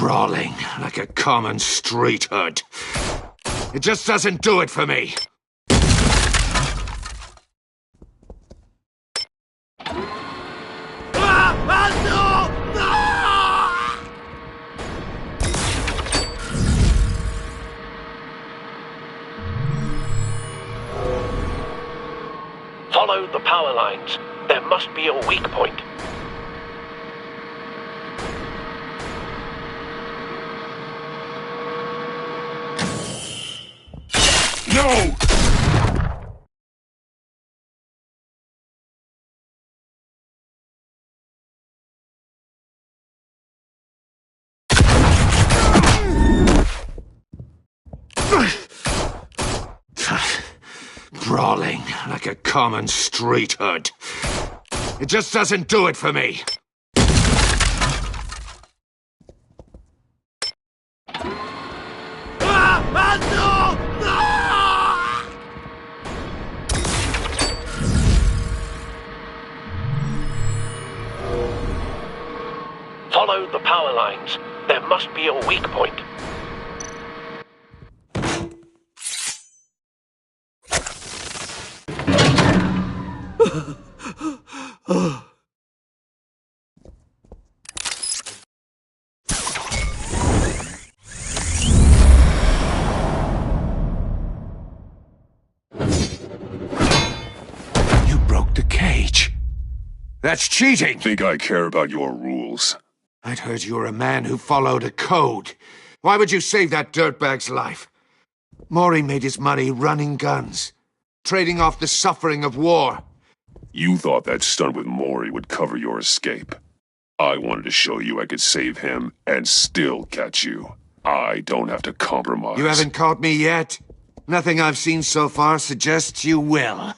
Brawling like a common street hood. It just doesn't do it for me. Follow the power lines. There must be a weak point. No! Brawling like a common street hood. It just doesn't do it for me. Follow the power lines. There must be a weak point. You broke the cage. That's cheating. Think I care about your rules? I'd heard you were a man who followed a code. Why would you save that dirtbag's life? Maury made his money running guns, trading off the suffering of war. You thought that stunt with Maury would cover your escape. I wanted to show you I could save him and still catch you. I don't have to compromise. You haven't caught me yet. Nothing I've seen so far suggests you will.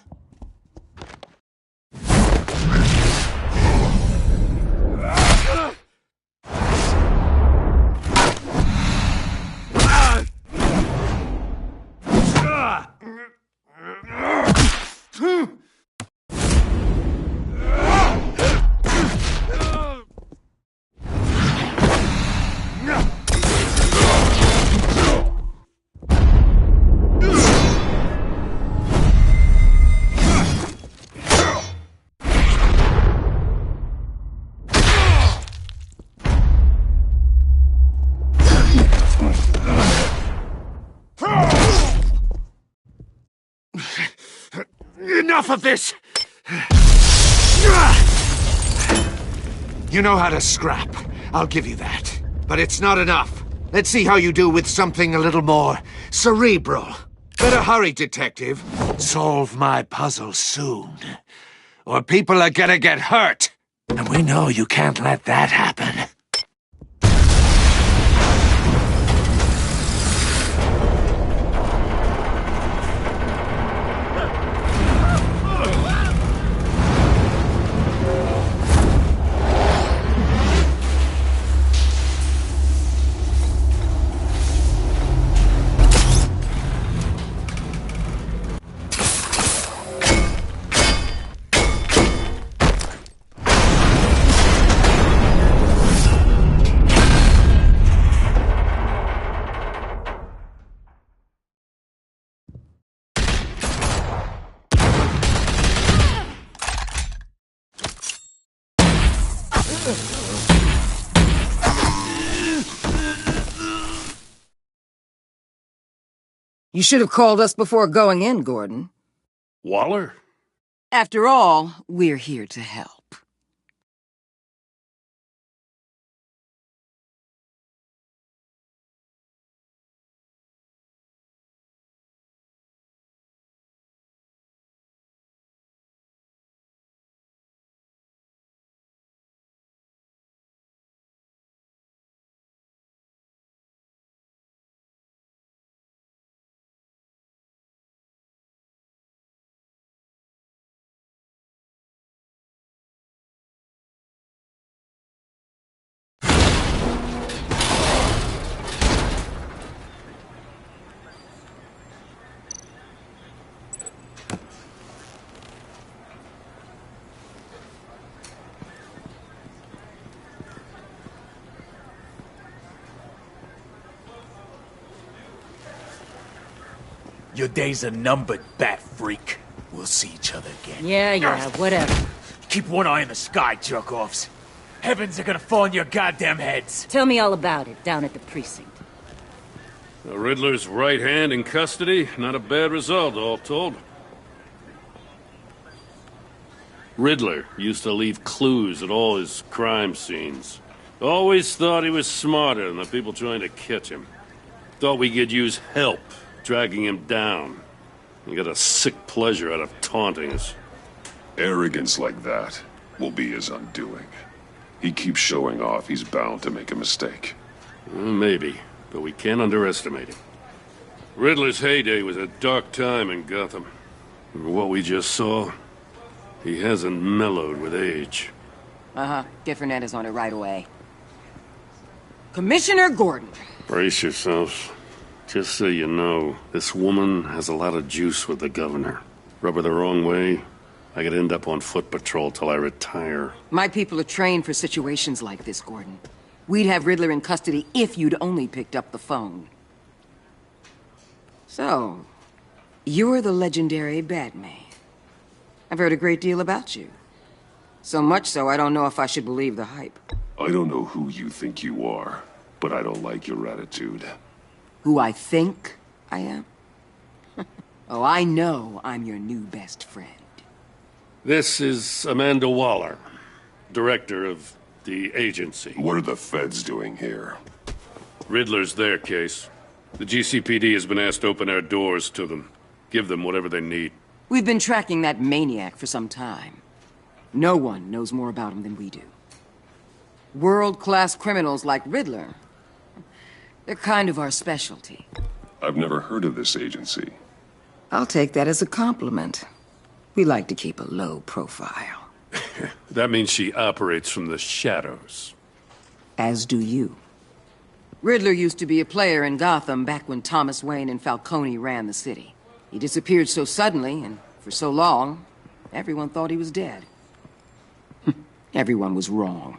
Enough of this! You know how to scrap. I'll give you that. But it's not enough. Let's see how you do with something a little more cerebral. Better hurry, detective. Solve my puzzle soon. Or people are gonna get hurt. And we know you can't let that happen. You should have called us before going in, Gordon. Waller? After all, we're here to help. Your days are numbered, bat freak. We'll see each other again. Yeah, whatever. Keep one eye in the sky, jerk-offs. Heavens are gonna fall on your goddamn heads. Tell me all about it down at the precinct. The Riddler's right hand in custody. Not a bad result, all told. Riddler used to leave clues at all his crime scenes. Always thought he was smarter than the people trying to catch him. Thought we could use help, dragging him down. He got a sick pleasure out of taunting us. Arrogance like that will be his undoing. He keeps showing off, he's bound to make a mistake. Maybe, but we can't underestimate him. Riddler's heyday was a dark time in Gotham. And what we just saw, he hasn't mellowed with age. Different is on it right away. Commissioner Gordon. Brace yourselves. Just so you know, this woman has a lot of juice with the governor. Rub her the wrong way, I could end up on foot patrol till I retire. My people are trained for situations like this, Gordon. We'd have Riddler in custody if you'd only picked up the phone. So, you're the legendary Batman. I've heard a great deal about you. So much so, I don't know if I should believe the hype. I don't know who you think you are, but I don't like your attitude. Who I think I am? Oh, I know I'm your new best friend. This is Amanda Waller, director of the agency. What are the feds doing here? Riddler's their case. The GCPD has been asked to open our doors to them. Give them whatever they need. We've been tracking that maniac for some time. No one knows more about him than we do. World-class criminals like Riddler. They're kind of our specialty. I've never heard of this agency. I'll take that as a compliment. We like to keep a low profile. That means she operates from the shadows. As do you. Riddler used to be a player in Gotham back when Thomas Wayne and Falcone ran the city. He disappeared so suddenly and for so long, everyone thought he was dead. Everyone was wrong.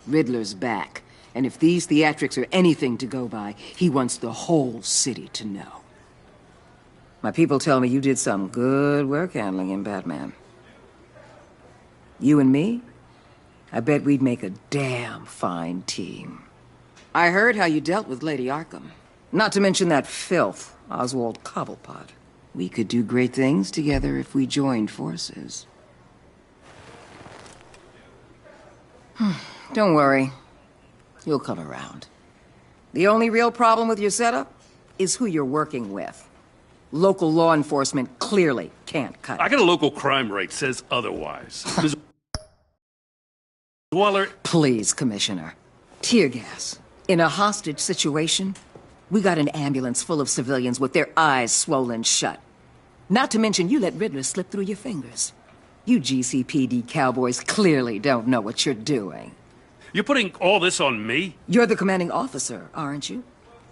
Riddler's back, and if these theatrics are anything to go by, he wants the whole city to know. My people tell me you did some good work handling him, Batman. You and me? I bet we'd make a damn fine team. I heard how you dealt with Lady Arkham. Not to mention that filth, Oswald Cobblepot. We could do great things together if we joined forces. Don't worry. You'll come around. The only real problem with your setup is who you're working with. Local law enforcement clearly can't cut it. I got a local crime rate says otherwise. Ms. Waller... Please, Commissioner. Tear gas. In a hostage situation, we got an ambulance full of civilians with their eyes swollen shut. Not to mention you let Riddler slip through your fingers. You GCPD cowboys clearly don't know what you're doing. You're putting all this on me? You're the commanding officer, aren't you?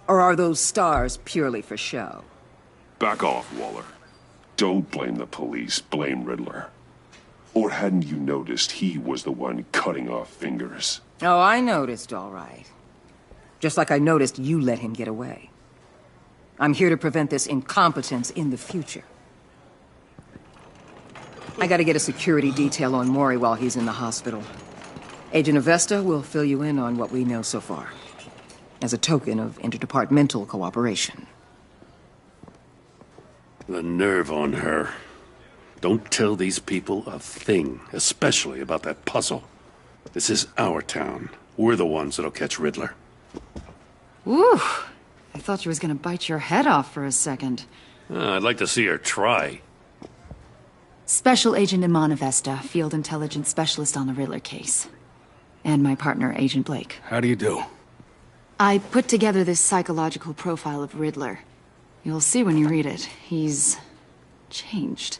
Or are those stars purely for show? Back off, Waller. Don't blame the police, blame Riddler. Or hadn't you noticed he was the one cutting off fingers? Oh, I noticed, all right. Just like I noticed you let him get away. I'm here to prevent this incompetence in the future. I gotta get a security detail on Maury while he's in the hospital. Agent Avesta will fill you in on what we know so far, as a token of interdepartmental cooperation. The nerve on her. Don't tell these people a thing, especially about that puzzle. This is our town. We're the ones that'll catch Riddler. Ooh, I thought you was gonna bite your head off for a second. I'd like to see her try. Special Agent Iman Avesta, Field Intelligence Specialist on the Riddler case. And my partner, Agent Blake. How do you do? I put together this psychological profile of Riddler. You'll see when you read it. He's changed.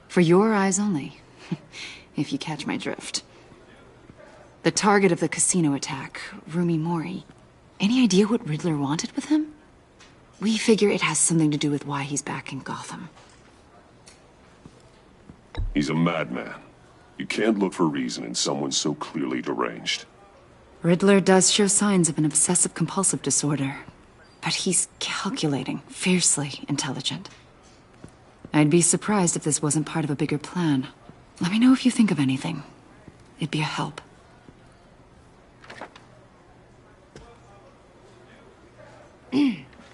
For your eyes only, if you catch my drift. The target of the casino attack, Rumi Mori. Any idea what Riddler wanted with him? We figure it has something to do with why he's back in Gotham. He's a madman. You can't look for reason in someone so clearly deranged. Riddler does show signs of an obsessive-compulsive disorder. but he's calculating, fiercely intelligent. I'd be surprised if this wasn't part of a bigger plan. Let me know if you think of anything. It'd be a help.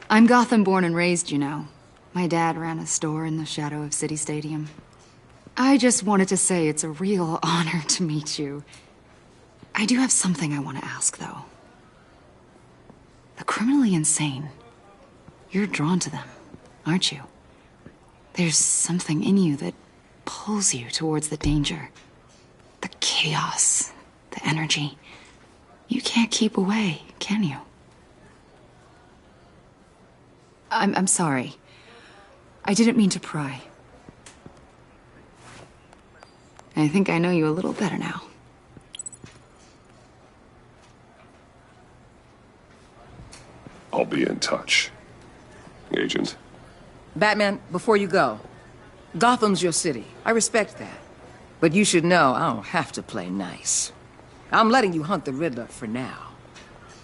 I'm Gotham born and raised, you know. My dad ran a store in the shadow of City Stadium. I just wanted to say it's a real honor to meet you. I do have something I want to ask, though. The criminally insane. You're drawn to them, aren't you? There's something in you that pulls you towards the danger. The chaos, the energy. You can't keep away, can you? I'm sorry. I didn't mean to pry. I think I know you a little better now. I'll be in touch, Agent. Batman, before you go, Gotham's your city. I respect that. But you should know I don't have to play nice. I'm letting you hunt the Riddler for now.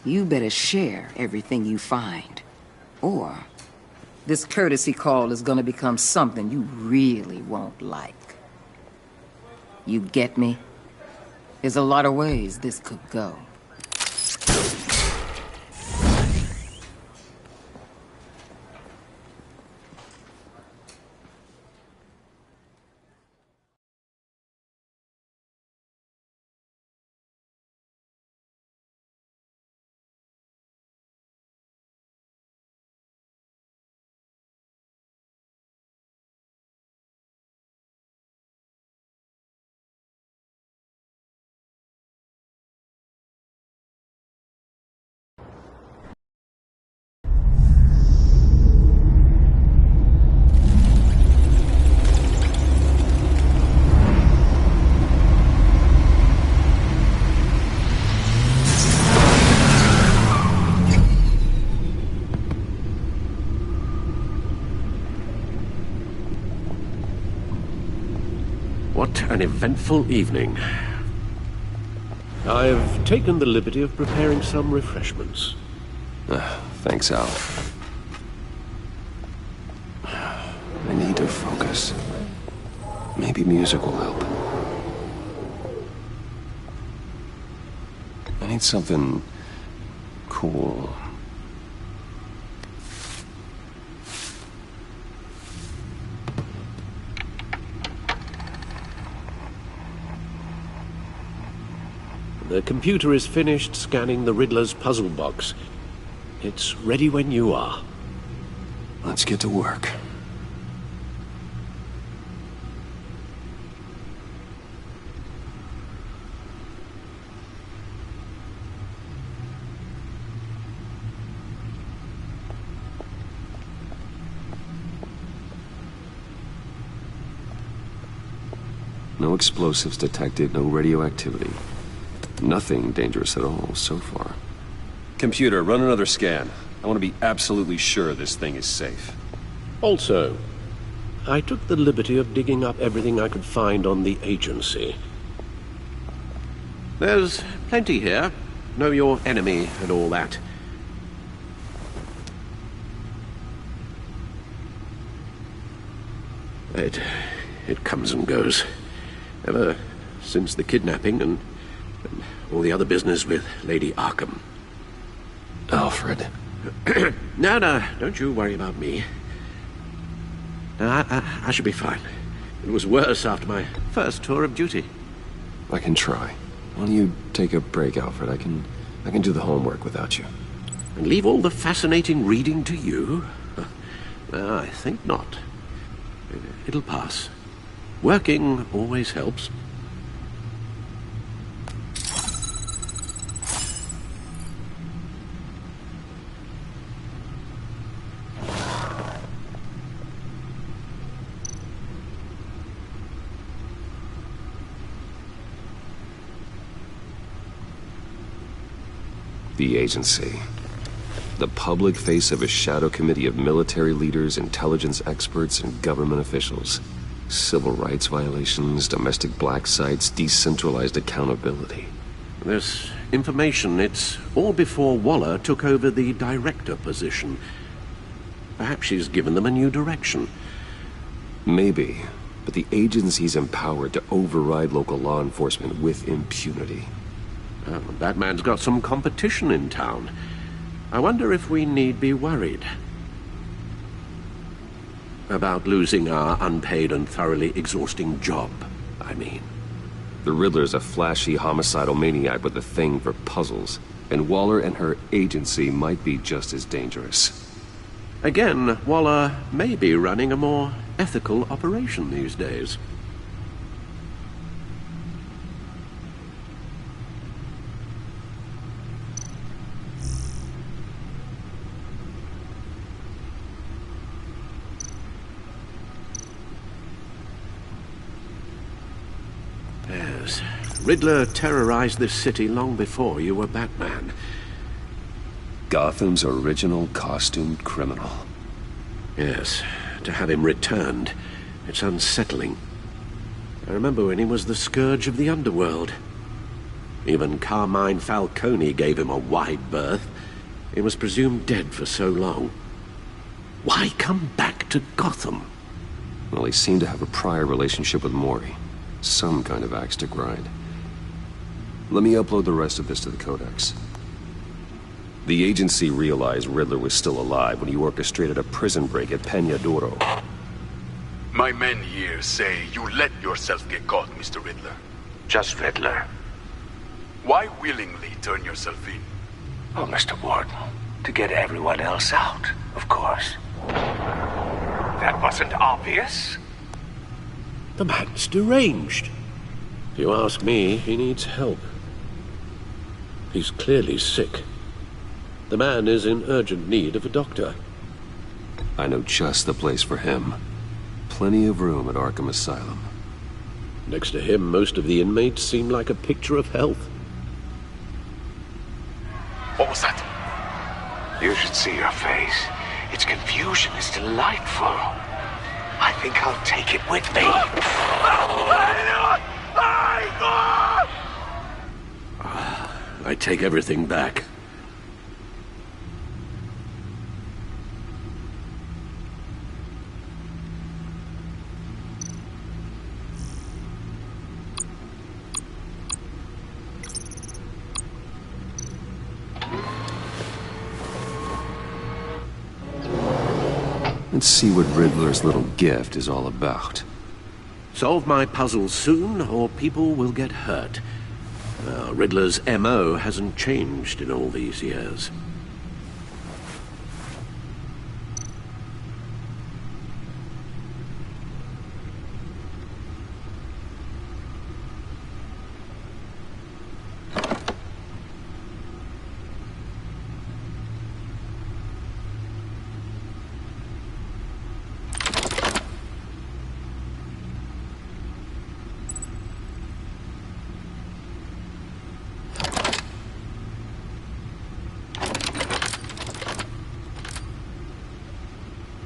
You better share everything you find. Or this courtesy call is gonna become something you really won't like. You get me? There's a lot of ways this could go. What an eventful evening. I've taken the liberty of preparing some refreshments. Thanks, Al. I need to focus. Maybe music will help. I need something cool. The computer is finished scanning the Riddler's puzzle box. It's ready when you are. Let's get to work. No explosives detected, no radioactivity. Nothing dangerous at all so far. Computer, run another scan. I want to be absolutely sure this thing is safe. Also, I took the liberty of digging up everything I could find on the agency. There's plenty here. Know your enemy and all that. It comes and goes. Ever since the kidnapping and all the other business with Lady Arkham. Alfred. No, don't you worry about me. No, I should be fine. It was worse after my first tour of duty. I can try. Why don't you take a break, Alfred? I can do the homework without you. And leave all the fascinating reading to you? I think not. It'll pass. Working always helps. The agency. The public face of a shadow committee of military leaders, intelligence experts, and government officials. Civil rights violations, domestic black sites, decentralized accountability. This information. It's all before Waller took over the director position. Perhaps she's given them a new direction. Maybe, but the agency's empowered to override local law enforcement with impunity. Oh, that man's got some competition in town. I wonder if we need be worried about losing our unpaid and thoroughly exhausting job, I mean. The Riddler's a flashy homicidal maniac with a thing for puzzles, and Waller and her agency might be just as dangerous. Again, Waller may be running a more ethical operation these days. Yes, Riddler terrorized this city long before you were Batman. Gotham's original costumed criminal. Yes, to have him returned, it's unsettling. I remember when he was the scourge of the underworld. Even Carmine Falcone gave him a wide berth. He was presumed dead for so long. Why come back to Gotham? Well, he seemed to have a prior relationship with Mori. Some kind of axe to grind. Let me upload the rest of this to the Codex. The agency realized Riddler was still alive when he orchestrated a prison break at Peña Duro. My men here say you let yourself get caught, Mr. Riddler. Just Riddler. Why willingly turn yourself in? Oh, Mr. Warden, to get everyone else out, of course. That wasn't obvious. The man's deranged. If you ask me, he needs help. He's clearly sick. The man is in urgent need of a doctor. I know just the place for him. Plenty of room at Arkham Asylum. Next to him, most of the inmates seem like a picture of health. What was that? You should see your face. Its confusion is delightful. I think I'll take it with me. I take everything back. Let's see what Riddler's little gift is all about. Solve my puzzle soon, or people will get hurt. Riddler's M.O. hasn't changed in all these years.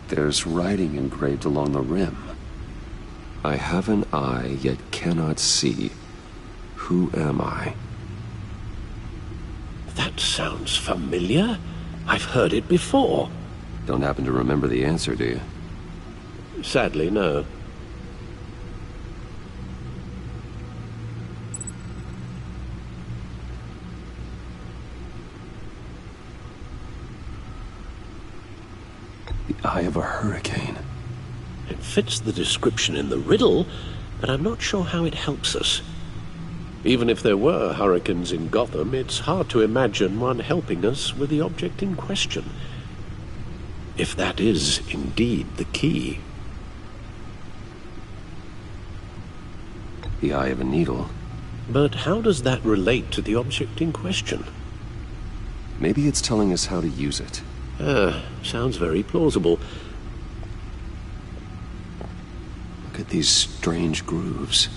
There's writing engraved along the rim. I have an eye, yet cannot see. Who am I? That sounds familiar. I've heard it before. Don't happen to remember the answer, do you? Sadly, no. The eye of a hurricane. It fits the description in the riddle, but I'm not sure how it helps us. Even if there were hurricanes in Gotham, it's hard to imagine one helping us with the object in question. If that is indeed the key. The eye of a needle. But how does that relate to the object in question? Maybe it's telling us how to use it. Sounds very plausible. Look at these strange grooves.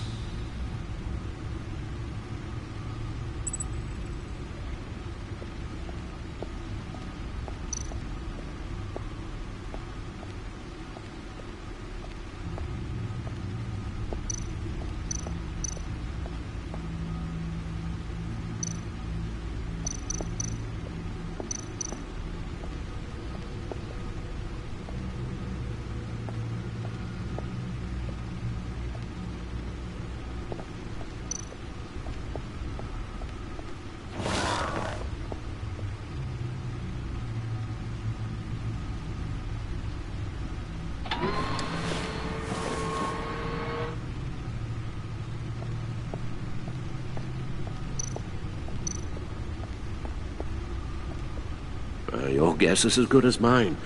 Your guess is as good as mine.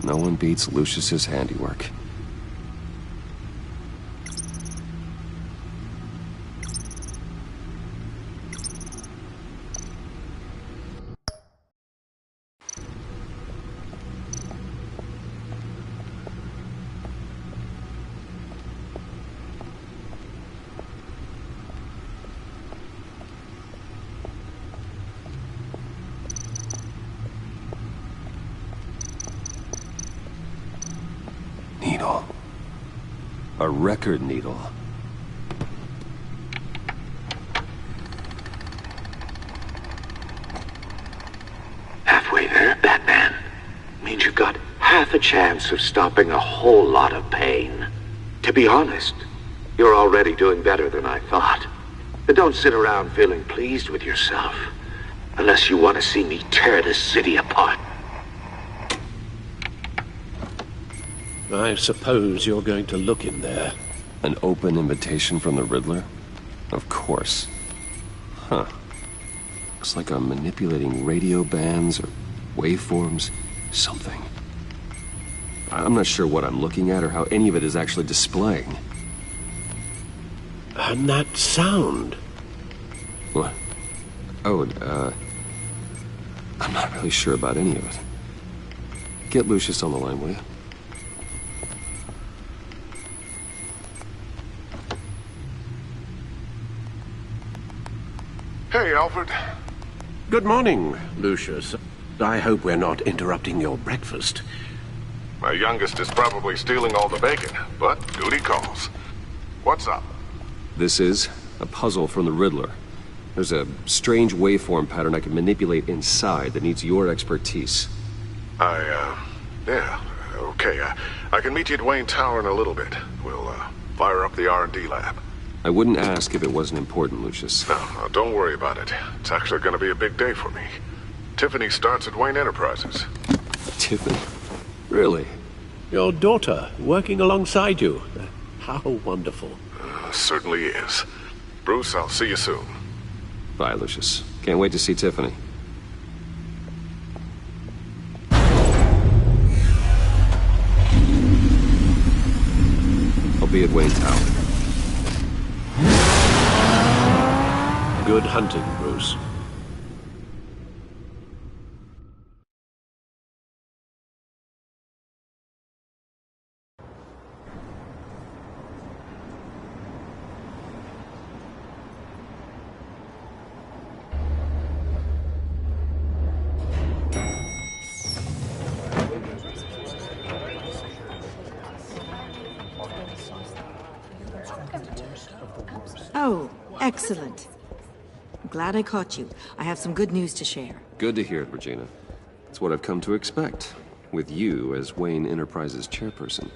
No one beats Lucius's handiwork. Needle. A record needle. Halfway there, Batman. Means you've got half a chance of stopping a whole lot of pain. To be honest, you're already doing better than I thought. But don't sit around feeling pleased with yourself. Unless you want to see me tear this city apart. I suppose you're going to look in there. An open invitation from the Riddler? Of course. Huh. Looks like I'm manipulating radio bands or waveforms. Something. I'm not sure what I'm looking at or how any of it is actually displaying. And that sound. What? Oh, I'm not really sure about any of it. Get Lucius on the line, will you? Hey, Alfred. Good morning, Lucius. I hope we're not interrupting your breakfast. My youngest is probably stealing all the bacon, but duty calls. What's up? This is a puzzle from the Riddler. There's a strange waveform pattern I can manipulate inside that needs your expertise. Yeah, okay. I can meet you at Wayne Tower in a little bit. We'll, fire up the R&D lab. I wouldn't ask if it wasn't important, Lucius. No, don't worry about it. It's actually gonna be a big day for me. Tiffany starts at Wayne Enterprises. Tiffany? Really? Your daughter working alongside you. How wonderful. Certainly is. Bruce, I'll see you soon. Bye, Lucius. Can't wait to see Tiffany. I'll be at Wayne Tower. Good hunting, Bruce. Oh, excellent. I'm glad I caught you. I have some good news to share. Good to hear it, Regina. It's what I've come to expect, with you as Wayne Enterprises chairperson.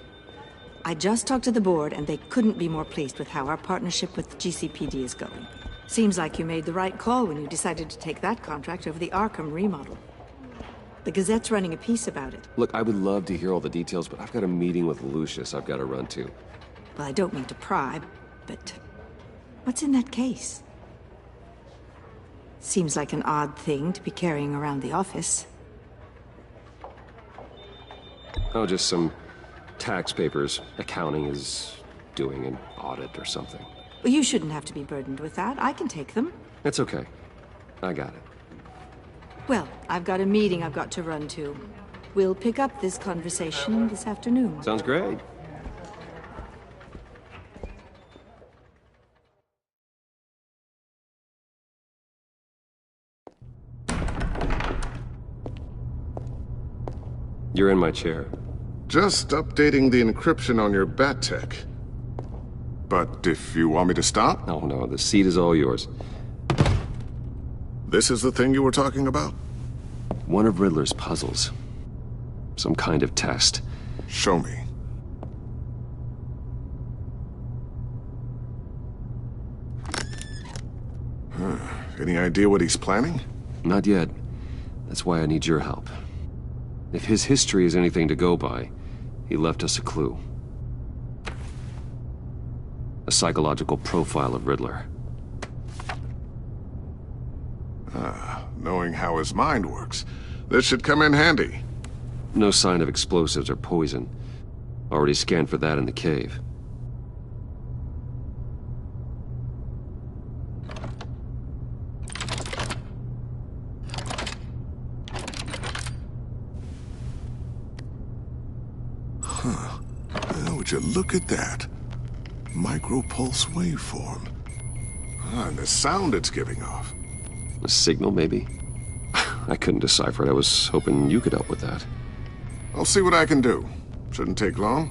I just talked to the board, and they couldn't be more pleased with how our partnership with GCPD is going. Seems like you made the right call when you decided to take that contract over the Arkham remodel. The Gazette's running a piece about it. Look, I would love to hear all the details, but I've got a meeting with Lucius I've got to run to. Well, I don't mean to pry, but what's in that case? Seems like an odd thing to be carrying around the office. Oh, just some tax papers. Accounting is doing an audit or something. Well, you shouldn't have to be burdened with that. I can take them. It's okay. I got it. Well, I've got a meeting I've got to run to. We'll pick up this conversation this afternoon. Sounds great. You're in my chair. Just updating the encryption on your bat tech. But if you want me to stop? Oh no, the seat is all yours. This is the thing you were talking about? One of Riddler's puzzles. Some kind of test. Show me. Any idea what he's planning? Not yet. That's why I need your help. If his history is anything to go by, he left us a clue. A psychological profile of Riddler. Knowing how his mind works, this should come in handy. No sign of explosives or poison. Already scanned for that in the cave. Would you look at that? Micropulse waveform. And the sound it's giving off. A signal, maybe? I couldn't decipher it. I was hoping you could help with that. I'll see what I can do. Shouldn't take long.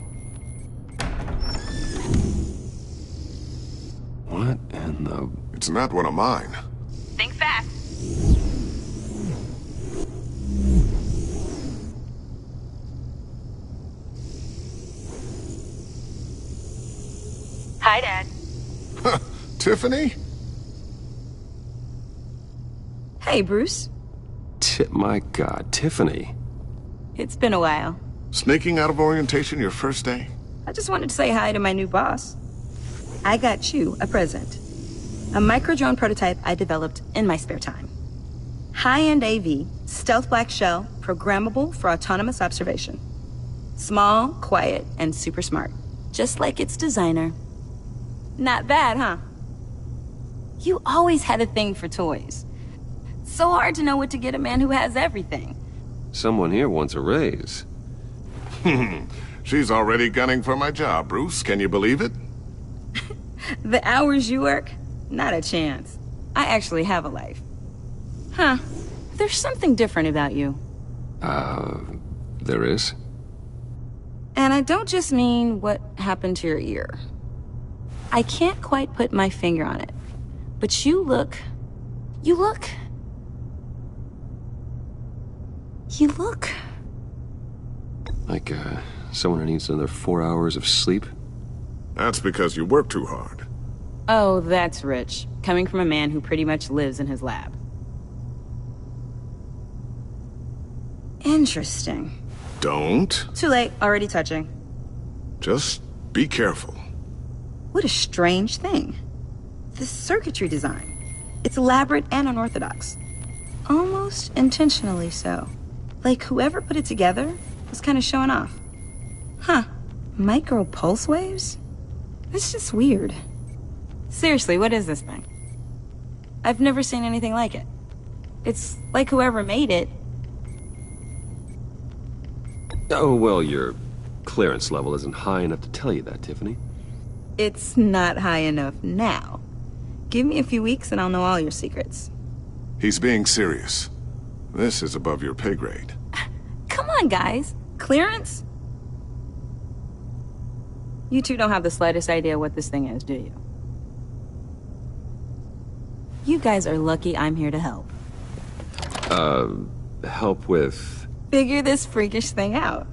What in the... It's not one of mine. Think fast. Hi, Dad. Tiffany? Hey, Bruce. My God, Tiffany. It's been a while. Sneaking out of orientation your first day? I just wanted to say hi to my new boss. I got you a present. A micro-drone prototype I developed in my spare time. High-end AV, stealth black shell, programmable for autonomous observation. Small, quiet, and super smart. Just like its designer. Not bad, huh? You always had a thing for toys. So hard to know what to get a man who has everything. Someone here wants a raise. She's already gunning for my job, Bruce. Can you believe it? The hours you work? Not a chance. I actually have a life. Huh. There's something different about you. There is? And I don't just mean what happened to your ear. I can't quite put my finger on it. But you look... Like, someone who needs another 4 hours of sleep? That's because you work too hard. Oh, that's rich. Coming from a man who pretty much lives in his lab. Interesting. Don't. Too late. Already touching. Just be careful. What a strange thing. The circuitry design. It's elaborate and unorthodox. Almost intentionally so. Like whoever put it together was kind of showing off. Huh. Micro pulse waves? That's just weird. Seriously, what is this thing? I've never seen anything like it. It's like whoever made it... Oh, well, your clearance level isn't high enough to tell you that, Tiffany. It's not high enough now. Give me a few weeks and I'll know all your secrets. He's being serious. This is above your pay grade. Come on, guys. Clearance? You two don't have the slightest idea what this thing is, do you? You guys are lucky I'm here to help. Help with... Figure this freakish thing out.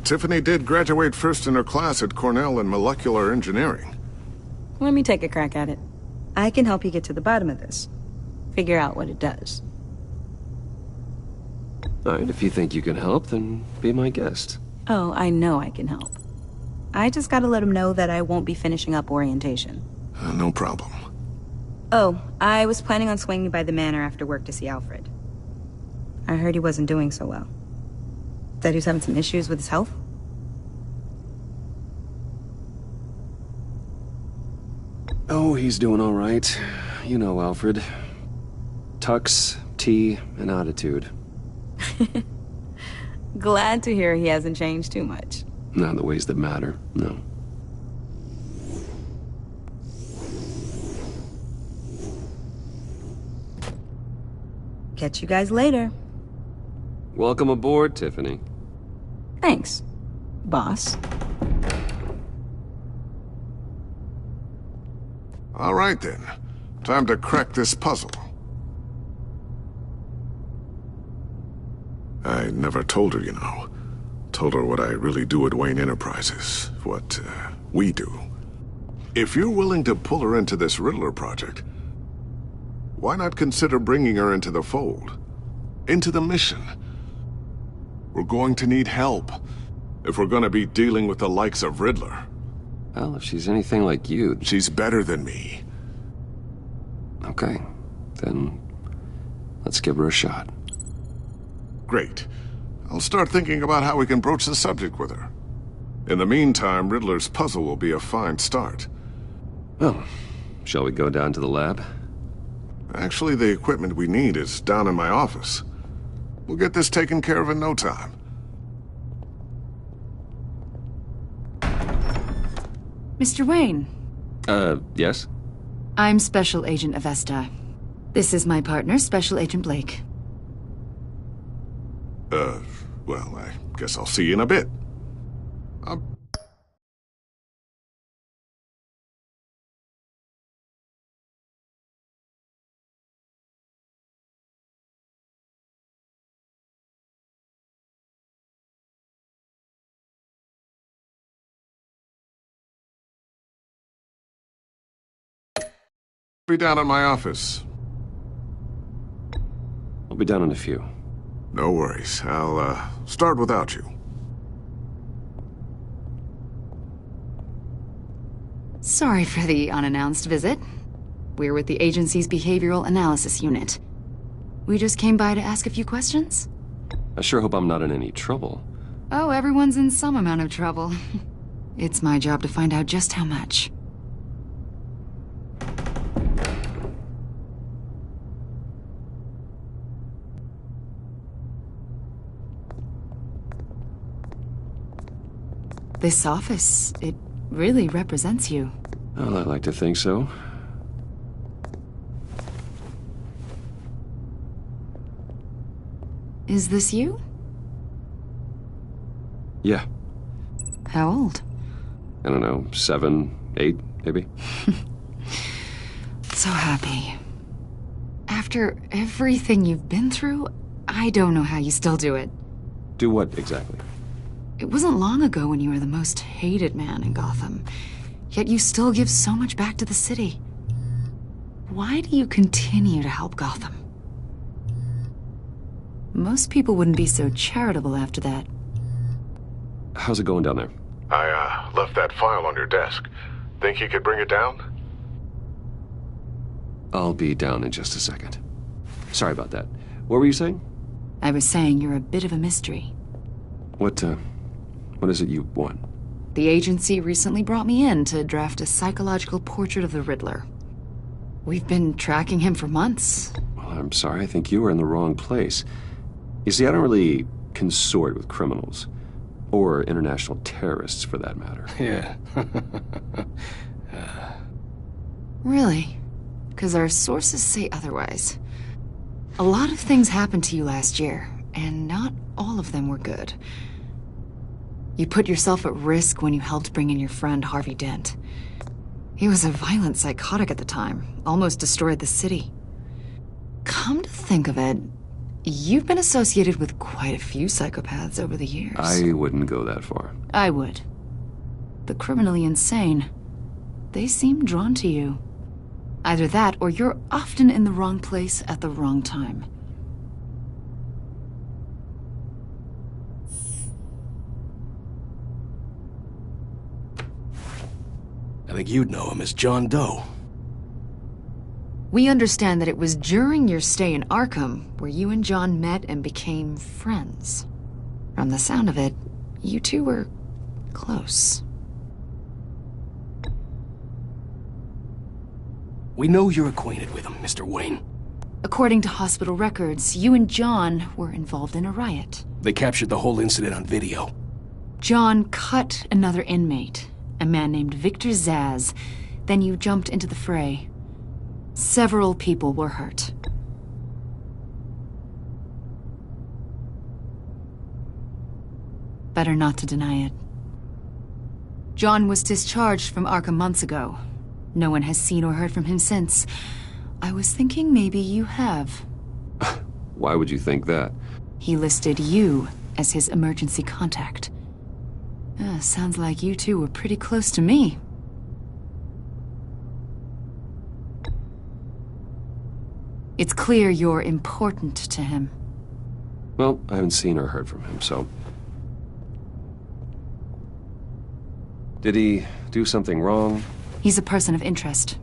Tiffany did graduate first in her class at Cornell in molecular engineering. Let me take a crack at it. I can help you get to the bottom of this. Figure out what it does. All right, if you think you can help, then be my guest. Oh, I know I can help. I just gotta let him know that I won't be finishing up orientation. No problem. Oh, I was planning on swinging by the manor after work to see Alfred. I heard he wasn't doing so well. That he was having some issues with his health? Oh, he's doing all right. You know Alfred. Tux, tea, and attitude. Glad to hear he hasn't changed too much. Not in the ways that matter, no. Catch you guys later. Welcome aboard, Tiffany. Thanks, boss. All right, then. Time to crack this puzzle. I never told her, you know. Told her what I really do at Wayne Enterprises, what we do. If you're willing to pull her into this Riddler project, why not consider bringing her into the fold? Into the mission? We're going to need help if we're going to be dealing with the likes of Riddler. Well, if she's anything like you... She's better than me. Okay, then let's give her a shot. Great. I'll start thinking about how we can broach the subject with her. In the meantime, Riddler's puzzle will be a fine start. Well, shall we go down to the lab? Actually, the equipment we need is down in my office. We'll get this taken care of in no time. Mr. Wayne. Yes? I'm Special Agent Avesta. This is my partner, Special Agent Blake. Well, I guess I'll see you in a bit. Be down at my office. I'll be down in a few. No worries. I'll, start without you. Sorry for the unannounced visit. We're with the agency's behavioral analysis unit. We just came by to ask a few questions. I sure hope I'm not in any trouble. Oh, everyone's in some amount of trouble. It's my job to find out just how much. This office, it really represents you. Well, I'd like to think so. Is this you? Yeah. How old? I don't know, 7, 8, maybe? So happy. After everything you've been through, I don't know how you still do it. Do what, exactly? It wasn't long ago when you were the most hated man in Gotham, yet you still give so much back to the city. Why do you continue to help Gotham? Most people wouldn't be so charitable after that. How's it going down there? I, left that file on your desk. Think you could bring it down? I'll be down in just a second. Sorry about that. What were you saying? I was saying you're a bit of a mystery. What is it you want? The agency recently brought me in to draft a psychological portrait of the Riddler. We've been tracking him for months. Well, I'm sorry, I think you were in the wrong place. You see, I don't really consort with criminals. Or international terrorists, for that matter. Yeah. Really? Because our sources say otherwise. A lot of things happened to you last year, and not all of them were good. You put yourself at risk when you helped bring in your friend Harvey Dent. He was a violent psychotic at the time, almost destroyed the city. Come to think of it, you've been associated with quite a few psychopaths over the years. I wouldn't go that far. I would. The criminally insane, they seem drawn to you. Either that, or you're often in the wrong place at the wrong time. I think you'd know him as John Doe. We understand that it was during your stay in Arkham where you and John met and became friends. From the sound of it, you two were close. We know you're acquainted with him, Mr. Wayne. According to hospital records, you and John were involved in a riot. They captured the whole incident on video. John cut another inmate, a man named Victor Zsasz. Then you jumped into the fray. Several people were hurt. Better not to deny it. John was discharged from Arkham months ago. No one has seen or heard from him since. I was thinking maybe you have. Why would you think that? He listed you as his emergency contact. Sounds like you two were pretty close to me. It's clear you're important to him. Well, I haven't seen or heard from him, so... Did he do something wrong? He's a person of interest.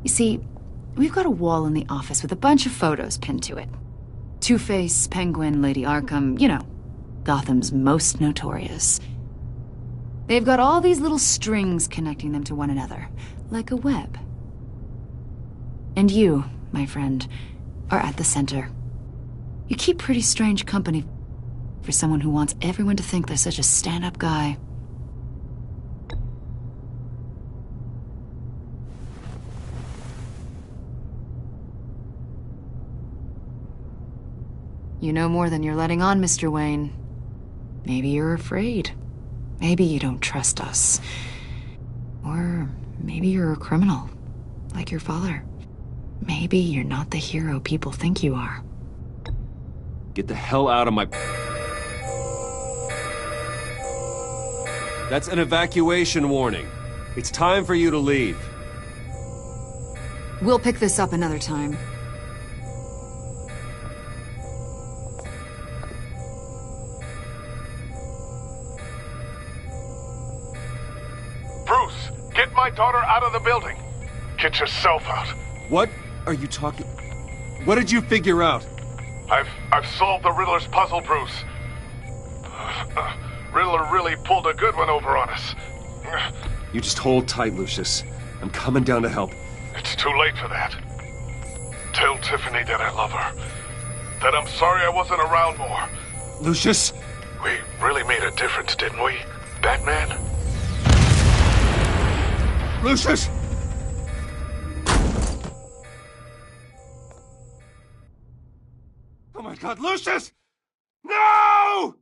You see, we've got a wall in the office with a bunch of photos pinned to it. Two-Face, Penguin, Lady Arkham, you know, Gotham's most notorious. They've got all these little strings connecting them to one another, like a web. And you, my friend, are at the center. You keep pretty strange company for someone who wants everyone to think they're such a stand-up guy. You know more than you're letting on, Mr. Wayne. Maybe you're afraid. Maybe you don't trust us. Or maybe you're a criminal, like your father. Maybe you're not the hero people think you are. Get the hell out of my... That's an evacuation warning. It's time for you to leave. We'll pick this up another time. Bruce, get my daughter out of the building. Get yourself out. What are you talking... What did you figure out? I've solved the Riddler's puzzle, Bruce. Riddler really pulled a good one over on us. You just hold tight, Lucius. I'm coming down to help. It's too late for that. Tell Tiffany that I love her. That I'm sorry I wasn't around more. Lucius? We really made a difference, didn't we, Batman? Lucius! Oh my God, Lucius! No!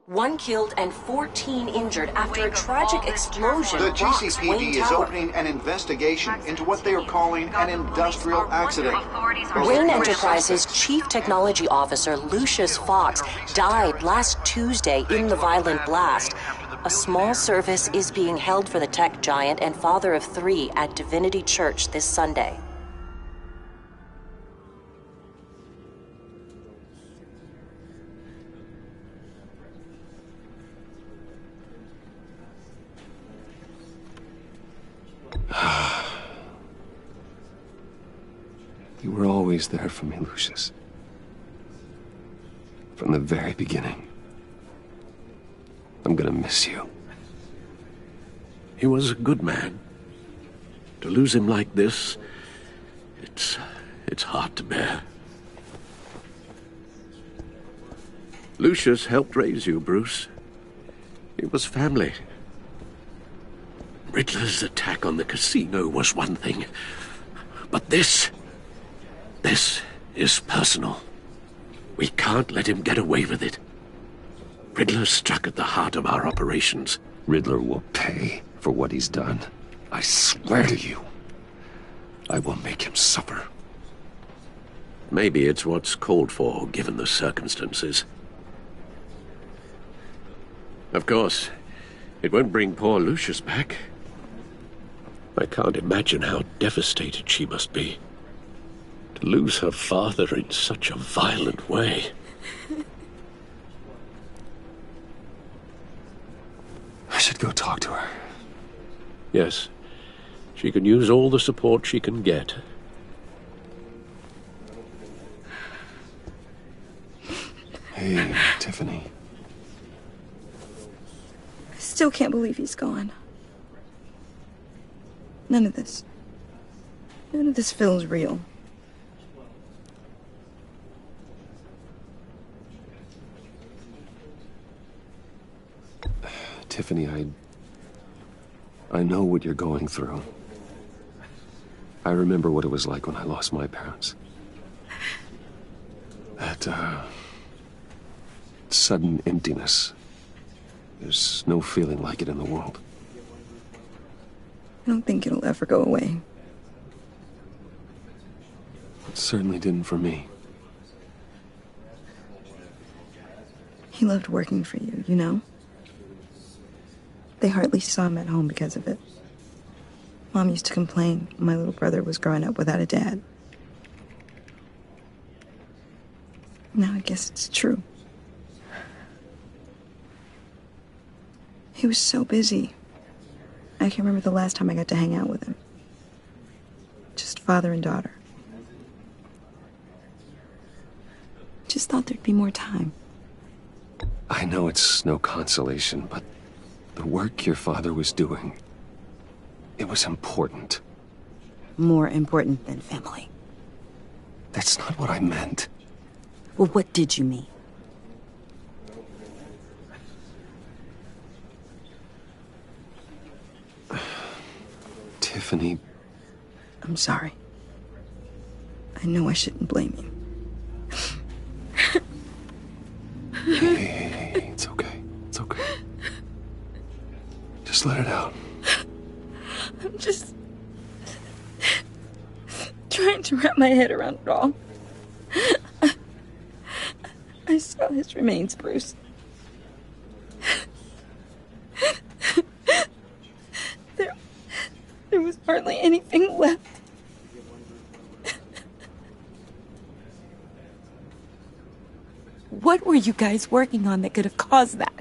One killed and 14 injured after a tragic explosion. The rocks GCPD Wayne is Tower. opening an investigation into what they are calling an industrial accident. Wayne Enterprises' Chief Technology Officer Lucius Fox died last Tuesday in the violent blast. A small service is being held for the tech giant and father of 3 at Divinity Church this Sunday. You were always there for me, Lucius. From the very beginning. I'm gonna miss you. He was a good man. To lose him like this, it's hard to bear. Lucius helped raise you, Bruce. It was family. Riddler's attack on the casino was one thing, but this is personal. We can't let him get away with it. Riddler struck at the heart of our operations. Riddler will pay for what he's done. I swear to you, I will make him suffer. Maybe it's what's called for, given the circumstances. Of course, it won't bring poor Lucius back. I can't imagine how devastated she must be. To lose her father in such a violent way. I should go talk to her. Yes, she can use all the support she can get. Hey, Tiffany. I still can't believe he's gone. None of this feels real. Tiffany, I know what you're going through. I remember what it was like when I lost my parents. That, sudden emptiness. There's no feeling like it in the world. I don't think it'll ever go away. It certainly didn't for me. He loved working for you, you know? They hardly saw him at home because of it. Mom used to complain my little brother was growing up without a dad. Now I guess it's true. He was so busy. I can't remember the last time I got to hang out with him. Just father and daughter. Just thought there'd be more time. I know it's no consolation, but the work your father was doing, it was important. More important than family. That's not what I meant. Well, what did you mean? Tiffany... I'm sorry. I know I shouldn't blame you. Hey, it's okay. It's okay. Just let it out. I'm just trying to wrap my head around it all. I saw his remains, Bruce. There was hardly anything left. What were you guys working on that could have caused that?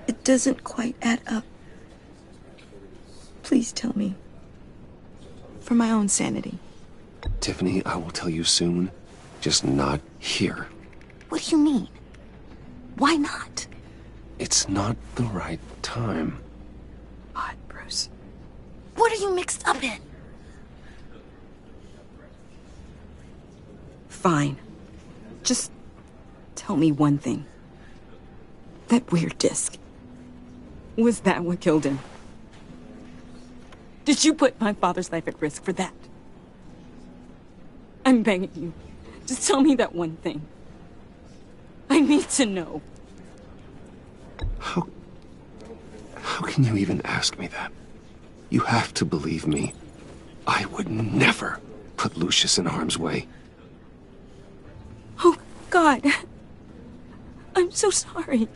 It doesn't quite add up. Please tell me. For my own sanity. Tiffany, I will tell you soon. Just not here. What do you mean? Why not? It's not the right time. Odd, Bruce. What are you mixed up in? Fine. Just tell me one thing. That weird disc. Was that what killed him? Did you put my father's life at risk for that? I'm begging you. Just tell me that one thing. I need to know. How can you even ask me that? You have to believe me. I would never put Lucius in harm's way. Oh, God. I'm so sorry.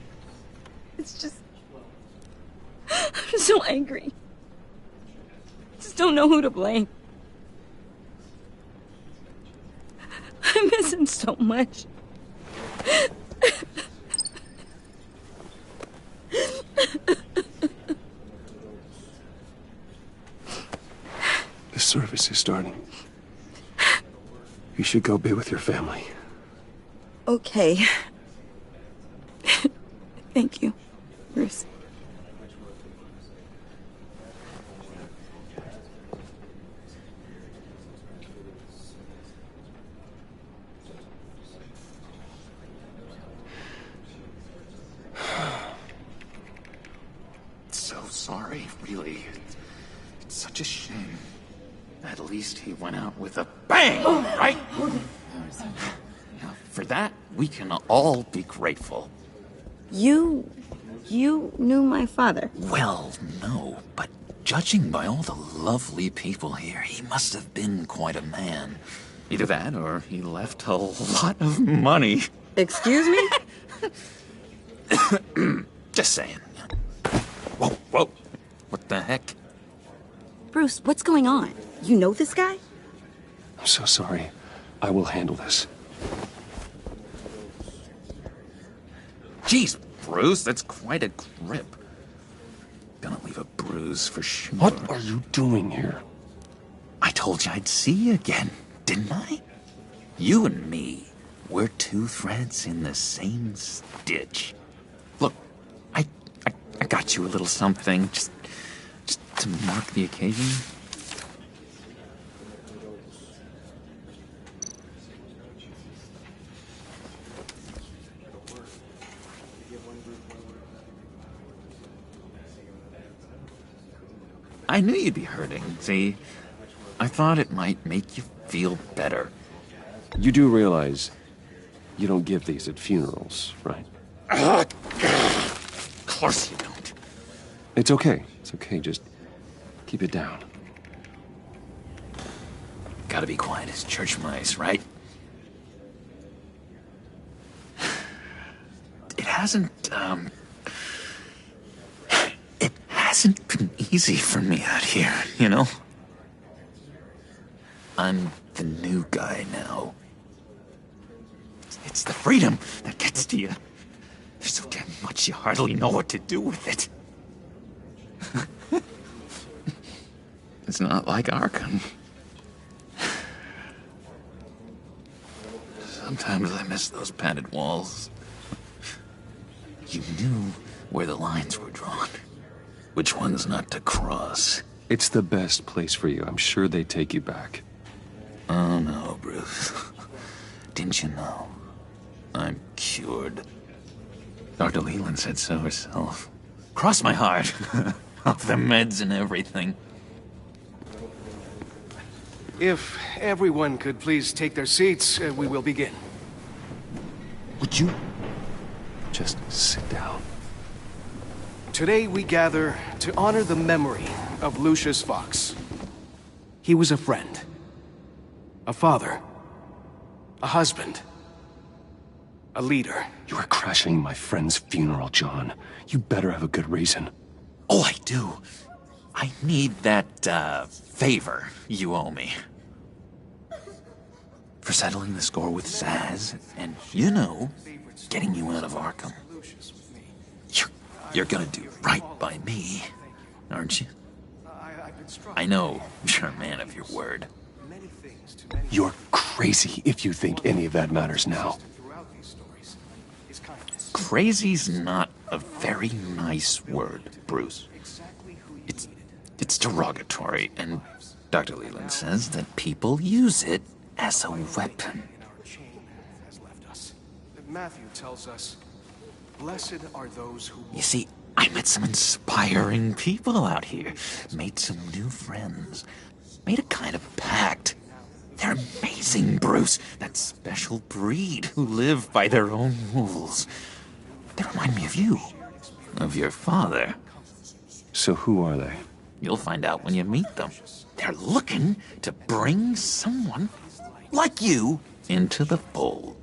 It's just... I'm so angry. Just don't know who to blame. I miss him so much. The service is starting. You should go be with your family. Okay. Thank you, Bruce. So sorry, really. It's such a shame. At least he went out with a bang, right? Now, for that, we can all be grateful. You knew my father? Well, no, but judging by all the lovely people here, he must have been quite a man. Either that, or he left a lot of money. Excuse me? Just saying. Whoa, whoa. What the heck? Bruce, what's going on? You know this guy? I'm so sorry. I will handle this. Jeez, Bruce, that's quite a grip. Gonna leave a bruise for sure. What are you doing here? I told you I'd see you again, didn't I? You and me, we're two threads in the same stitch. Look, I got you a little something, just to mark the occasion. I knew you'd be hurting, see? I thought it might make you feel better. You do realize you don't give these at funerals, right? Of course you don't. It's okay. It's okay. Just keep it down. gotta be quiet as church mice, right? It hasn't been easy for me out here, you know? I'm the new guy now. It's the freedom that gets to you. There's so damn much you hardly know what to do with it. It's not like Arkham. Sometimes I miss those padded walls. You knew where the lines were drawn. Which ones not to cross. It's the best place for you. I'm sure they take you back. Oh no, Bruce. Didn't you know? I'm cured. Dr. Leland said so herself. Cross my heart. Off the meds and everything. If everyone could please take their seats, we will begin. Would you? Just sit down. Today we gather to honor the memory of Lucius Fox. He was a friend, a father, a husband, a leader. You are crashing my friend's funeral, John. You better have a good reason. Oh, I do. I need that, favor you owe me. For settling the score with Zaz, and, you know, getting you out of Arkham. You're gonna do right by me, aren't you? I know you're a man of your word. You're crazy if you think any of that matters now. Crazy's not a very nice word, Bruce. It's derogatory, and Dr. Leland says that people use it as a weapon. Matthew tells us, blessed are those who... You see, I met some inspiring people out here. Made some new friends. Made a kind of pact. They're amazing, Bruce. That special breed who live by their own rules. They remind me of you. Of your father. So who are they? You'll find out when you meet them. They're looking to bring someone like you into the fold.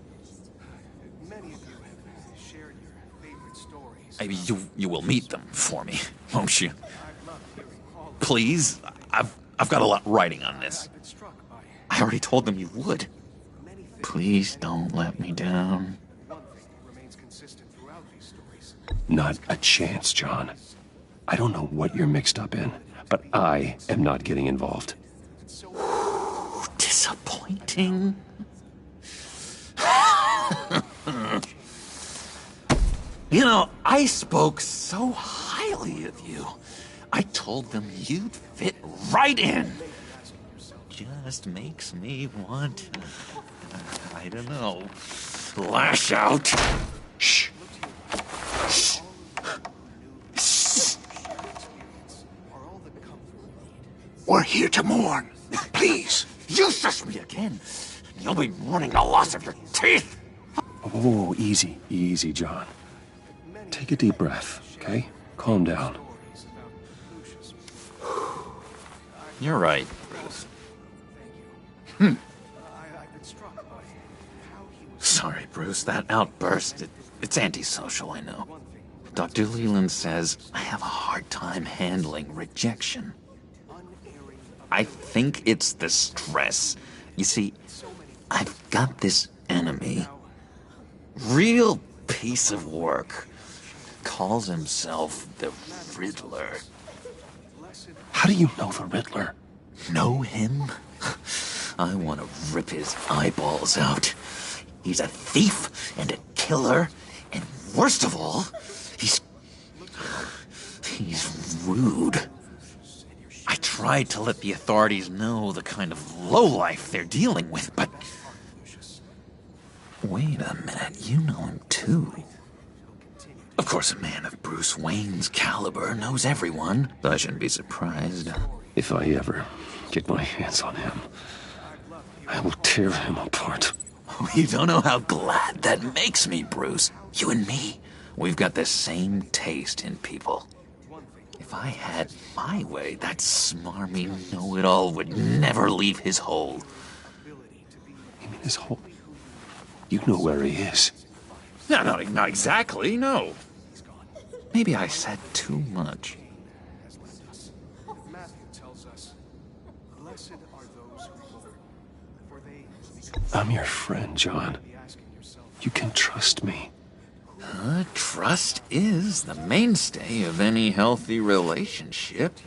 You will meet them for me, won't you? Please, I've got a lot riding on this. I already told them you would. Please don't let me down. Not a chance, John. I don't know what you're mixed up in, but I am not getting involved. Disappointing. You know, I spoke so highly of you. I told them you'd fit right in. Just makes me want to, I don't know, lash out. Shh. Shh. Shh. We're here to mourn. Please. You shush me again. You'll be mourning the loss of your teeth. Oh, easy, easy, John. Take a deep breath, okay? Calm down. You're right, Bruce. Sorry, Bruce, that outburst, it's antisocial, I know. Dr. Leland says I have a hard time handling rejection. I think it's the stress. You see, I've got this enemy. Real piece of work. Calls himself the Riddler. How do you know the Riddler? Know him? I want to rip his eyeballs out. He's a thief and a killer, and worst of all, he's rude. I tried to let the authorities know the kind of lowlife they're dealing with, but... Wait a minute, you know him too. Of course, a man of Bruce Wayne's caliber knows everyone. I shouldn't be surprised. If I ever get my hands on him, I will tear him apart. You don't know how glad that makes me, Bruce. You and me, we've got the same taste in people. If If I had my way, that smarmy know-it-all would never leave his hole. You mean his hole? You know where he is. No, not exactly, no. Maybe I said too much. I'm your friend, John. You can trust me. Trust is the mainstay of any healthy relationship.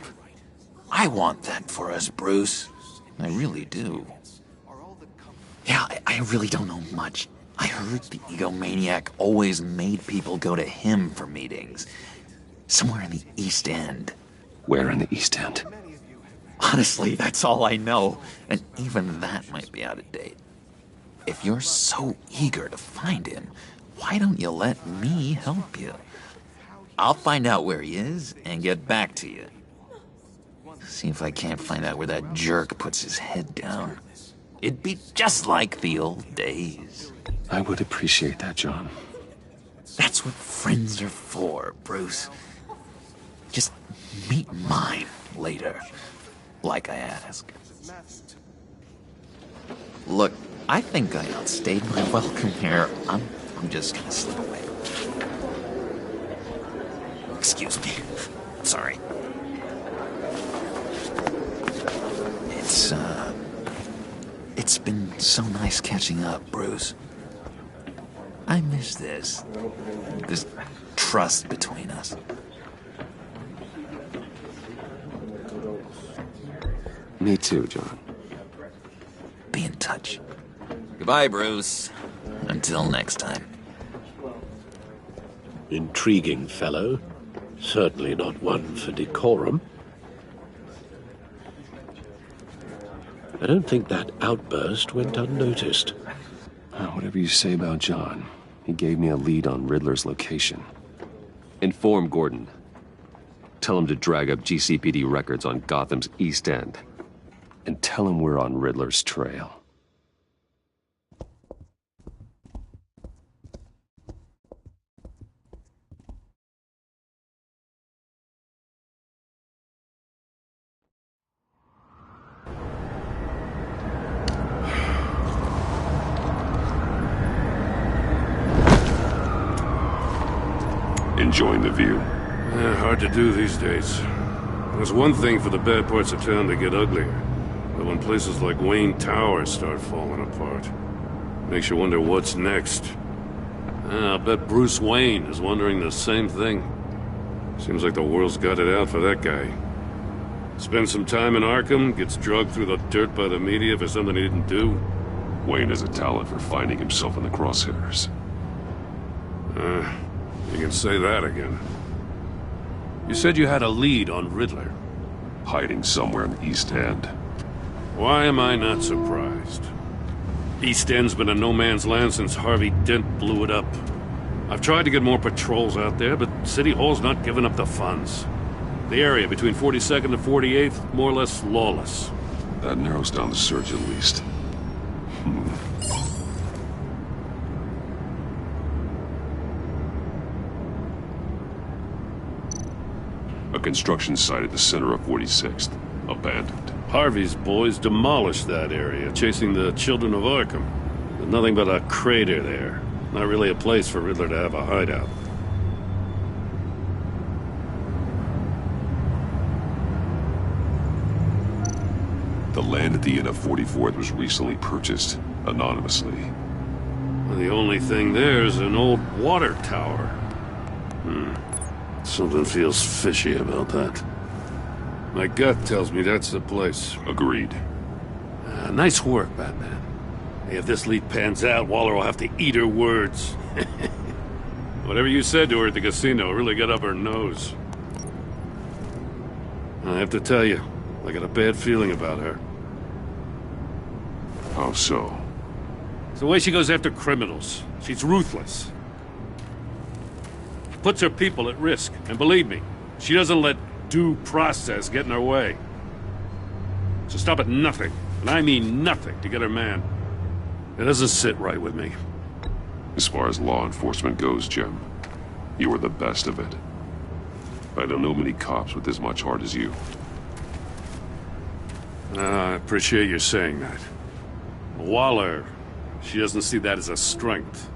I want that for us, Bruce. I really do. Yeah, I really don't know much. I heard the egomaniac always made people go to him for meetings. Somewhere in the East End. Where in the East End? Honestly, that's all I know. And even that might be out of date. If you're so eager to find him, why don't you let me help you? I'll find out where he is and get back to you. See if I can't find out where that jerk puts his head down. It'd be just like the old days. I would appreciate that, John. That's what friends are for, Bruce. Just meet mine later, like I asked. Look, I think I outstayed my welcome here. I'm just gonna slip away. Excuse me. Sorry. It's been so nice catching up, Bruce. I miss this trust between us. Me too, John. Be in touch. Goodbye, Bruce. Until next time. Intriguing fellow. Certainly not one for decorum. I don't think that outburst went unnoticed. Whatever you say about John, he gave me a lead on Riddler's location. Inform Gordon. Tell him to drag up GCPD records on Gotham's East End. And tell him we're on Riddler's trail. Enjoying the view? Yeah, hard to do these days. There's one thing for the bad parts of town to get uglier. But when places like Wayne Tower start falling apart, makes you wonder what's next. I'll bet Bruce Wayne is wondering the same thing. Seems like the world's got it out for that guy. Spends some time in Arkham, gets drugged through the dirt by the media for something he didn't do. Wayne has a talent for finding himself in the crosshairs. You can say that again. You said you had a lead on Riddler. Hiding somewhere in the East End. Why am I not surprised? East End's been a no-man's land since Harvey Dent blew it up. I've tried to get more patrols out there, but City Hall's not giving up the funds. The area between 42nd and 48th, more or less lawless. That narrows down the search at least. A construction site at the center of 46th. Abandoned. Harvey's boys demolished that area, chasing the children of Arkham. There's nothing but a crater there. Not really a place for Riddler to have a hideout. The land at the end of 44th was recently purchased, anonymously. Well, the only thing there is an old water tower. Something feels fishy about that. My gut tells me that's the place. Agreed. Nice work, Batman. If this lead pans out, Waller will have to eat her words. Whatever you said to her at the casino really got up her nose. I have to tell you, I got a bad feeling about her. How so? It's the way she goes after criminals. She's ruthless. Puts her people at risk. And believe me, she doesn't let due process get in her way. So stop at nothing, and I mean nothing, to get her man. It doesn't sit right with me. As far as law enforcement goes, Jim, you were the best of it. I don't know many cops with as much heart as you. I appreciate you saying that. Waller, she doesn't see that as a strength.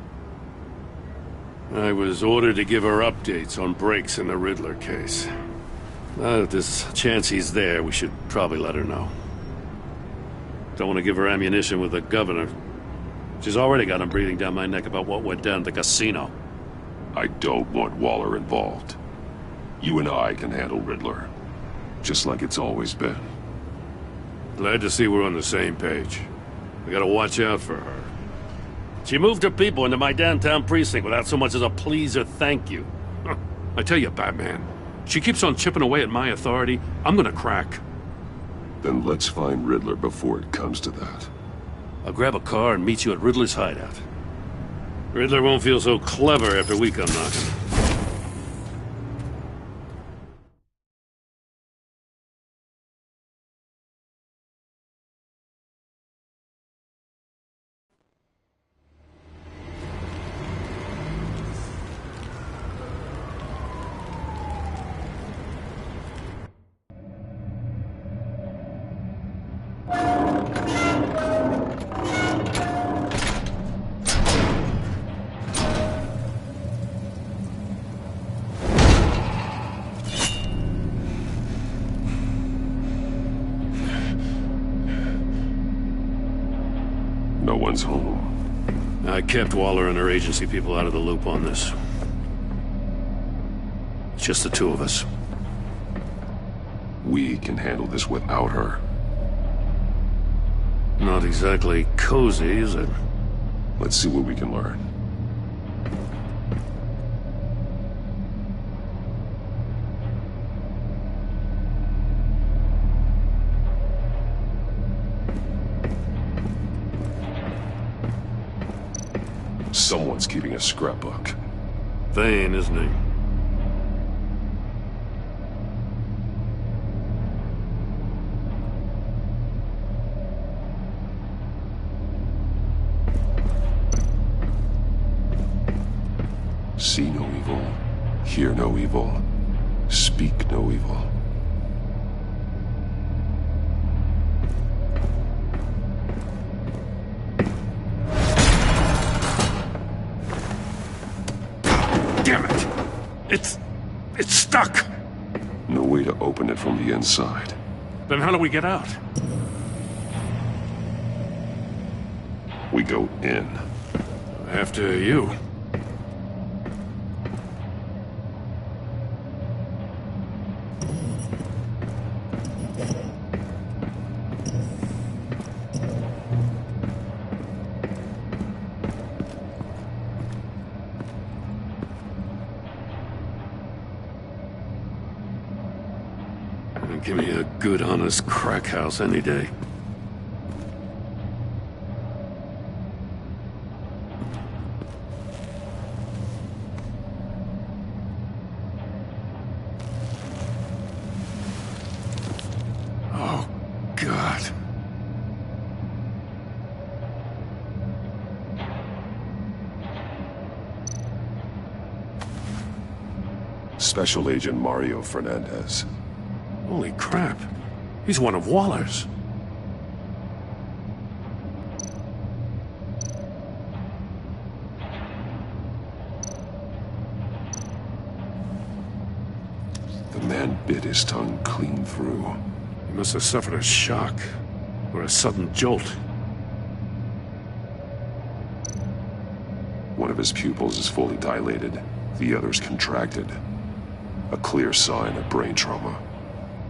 I was ordered to give her updates on breaks in the Riddler case. If there's a chance he's there, we should probably let her know. Don't want to give her ammunition with the governor. She's already got him breathing down my neck about what went down at the casino. I don't want Waller involved. You and I can handle Riddler, just like it's always been. Glad to see we're on the same page. We gotta watch out for her. She moved her people into my downtown precinct without so much as a please or thank you. I tell you, Batman, she keeps on chipping away at my authority. I'm gonna crack. Then let's find Riddler before it comes to that. I'll grab a car and meet you at Riddler's hideout. Riddler won't feel so clever after we come knocking. No one's home. I kept Waller and her agency people out of the loop on this. It's just the two of us. We can handle this without her. Not exactly cozy, is it? Let's see what we can learn. Someone's keeping a scrapbook. Vain, isn't he? See no evil, hear no evil, speak no evil. Damn it! It's stuck! No way to open it from the inside. Then how do we get out? We go in. After you. Give me a good, honest crack house any day. Oh, God. Special Agent Mario Fernandez. Holy crap. He's one of Waller's. The man bit his tongue clean through. He must have suffered a shock, or a sudden jolt. One of his pupils is fully dilated, the other's contracted. A clear sign of brain trauma.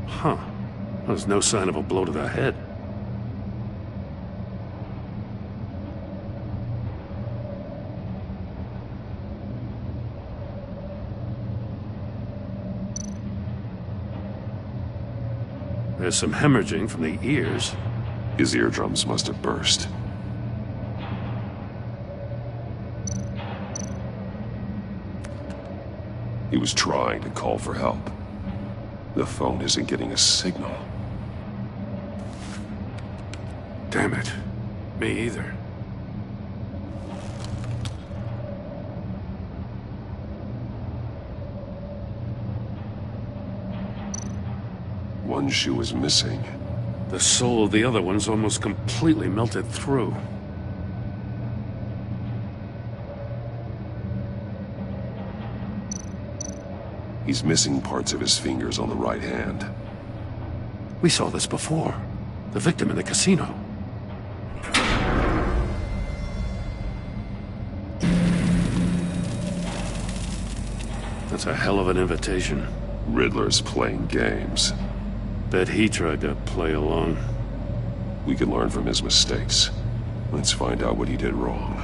Huh. There's no sign of a blow to the head. There's some hemorrhaging from the ears. His eardrums must have burst. He was trying to call for help. The phone isn't getting a signal. Damn it. Me either. one shoe is missing. The soul of the other one's almost completely melted through. He's missing parts of his fingers on the right hand. We saw this before. The victim in the casino. That's a hell of an invitation. Riddler's playing games. Bet he tried to play along. We can learn from his mistakes. Let's find out what he did wrong.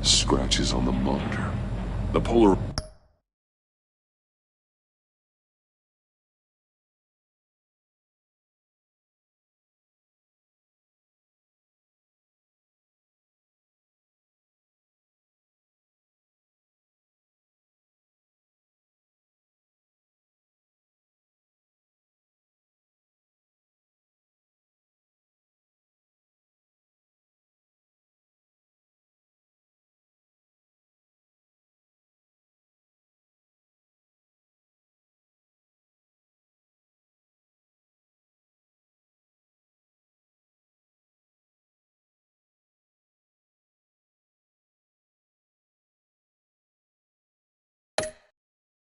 Scratches on the monitor. The polar...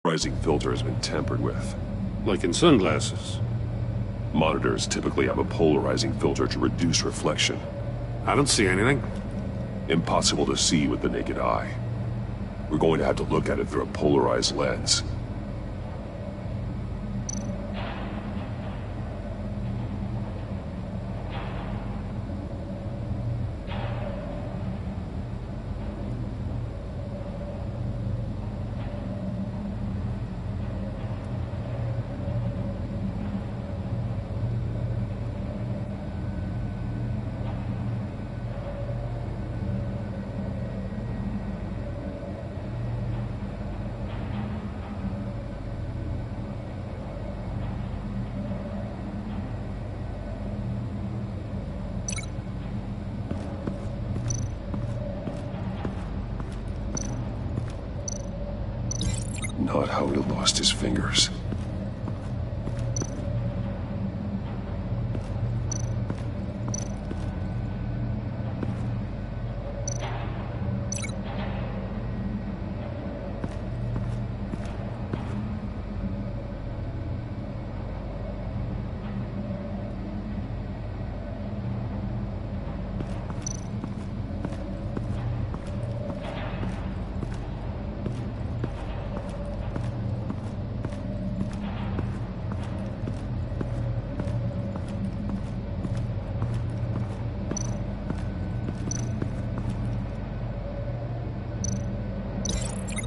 Rising filter has been tampered with. Like in sunglasses. Monitors typically have a polarizing filter to reduce reflection. I don't see anything. Impossible to see with the naked eye. We're going to have to look at it through a polarized lens. Not how he lost his fingers.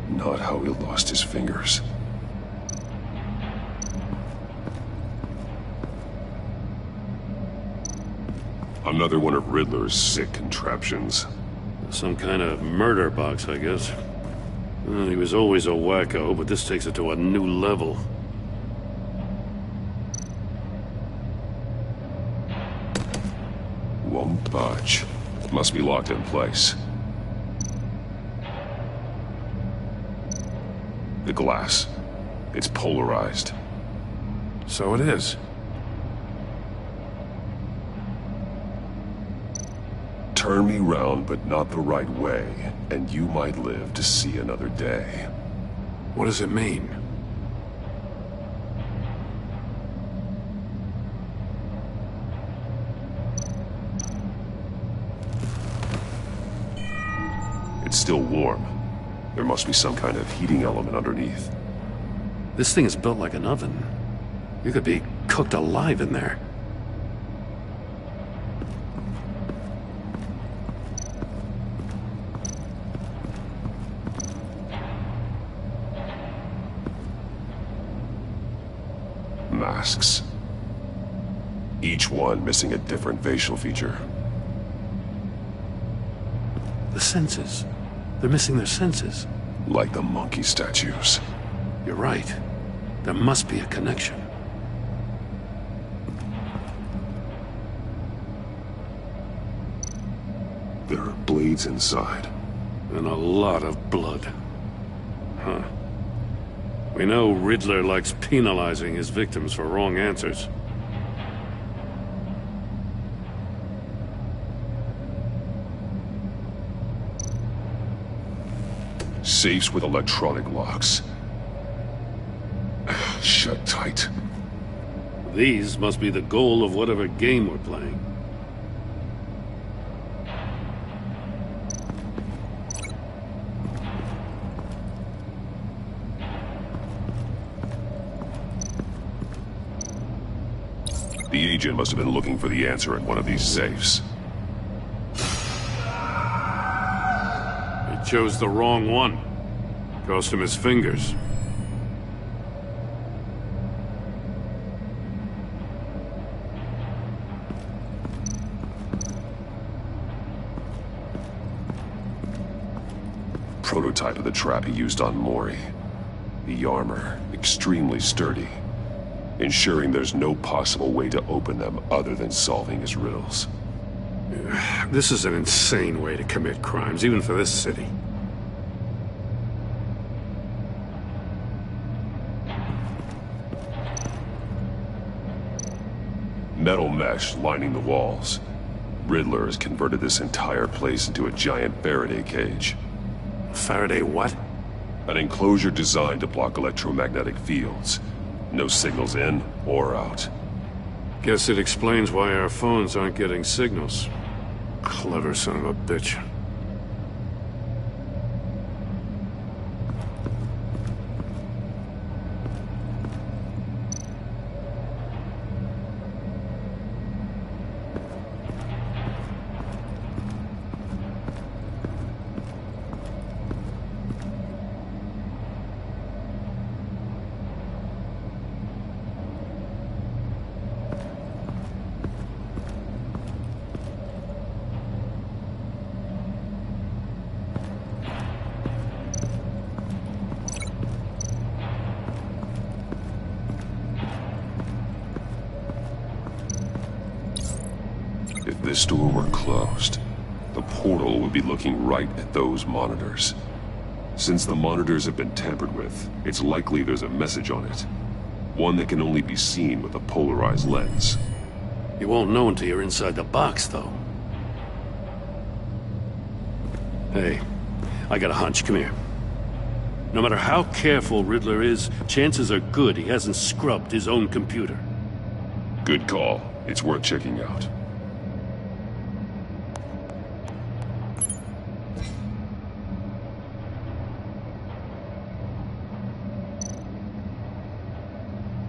Not how he lost his fingers. Another one of Riddler's sick contraptions. Some kind of murder box, I guess. Well, he was always a wacko, but this takes it to a new level. Won't budge. Must be locked in place. The glass. It's polarized. So it is. Turn me round, but not the right way, and you might live to see another day. What does it mean? It's still warm. There must be some kind of heating element underneath. This thing is built like an oven. You could be cooked alive in there. Masks. Each one missing a different facial feature. The senses. They're missing their senses. Like the monkey statues. You're right. There must be a connection. There are blades inside. And a lot of blood. Huh. We know Riddler likes penalizing his victims for wrong answers. Safes with electronic locks. Shut tight. These must be the goal of whatever game we're playing. The agent must have been looking for the answer in one of these safes. He chose the wrong one. Cost him his fingers. Prototype of the trap he used on Mori. The armor, extremely sturdy, ensuring there's no possible way to open them other than solving his riddles. This is an insane way to commit crimes, even for this city. Metal mesh lining the walls. Riddler has converted this entire place into a giant Faraday cage. Faraday what? An enclosure designed to block electromagnetic fields. No signals in or out. Guess it explains why our phones aren't getting signals. Clever son of a bitch. If this door were closed, the portal would be looking right at those monitors. Since the monitors have been tampered with, it's likely there's a message on it. One that can only be seen with a polarized lens. You won't know until you're inside the box, though. Hey, I got a hunch. Come here. No matter how careful Riddler is, chances are good he hasn't scrubbed his own computer. Good call. It's worth checking out.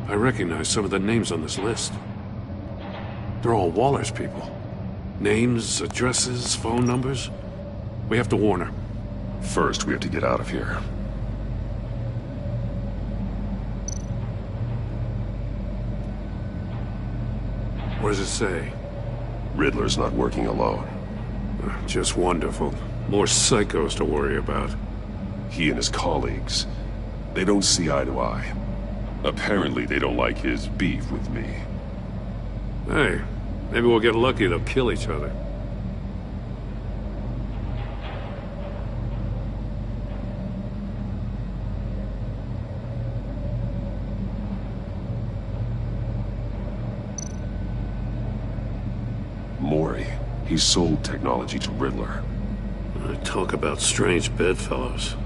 I recognize some of the names on this list. They're all Waller's people. Names, addresses, phone numbers. We have to warn her. First, we have to get out of here. What does it say? Riddler's not working alone. Just wonderful. More psychos to worry about. He and his colleagues, they don't see eye to eye. Apparently, they don't like his beef with me. Hey, maybe we'll get lucky they'll kill each other. Mori, he sold technology to Riddler. Talk about strange bedfellows.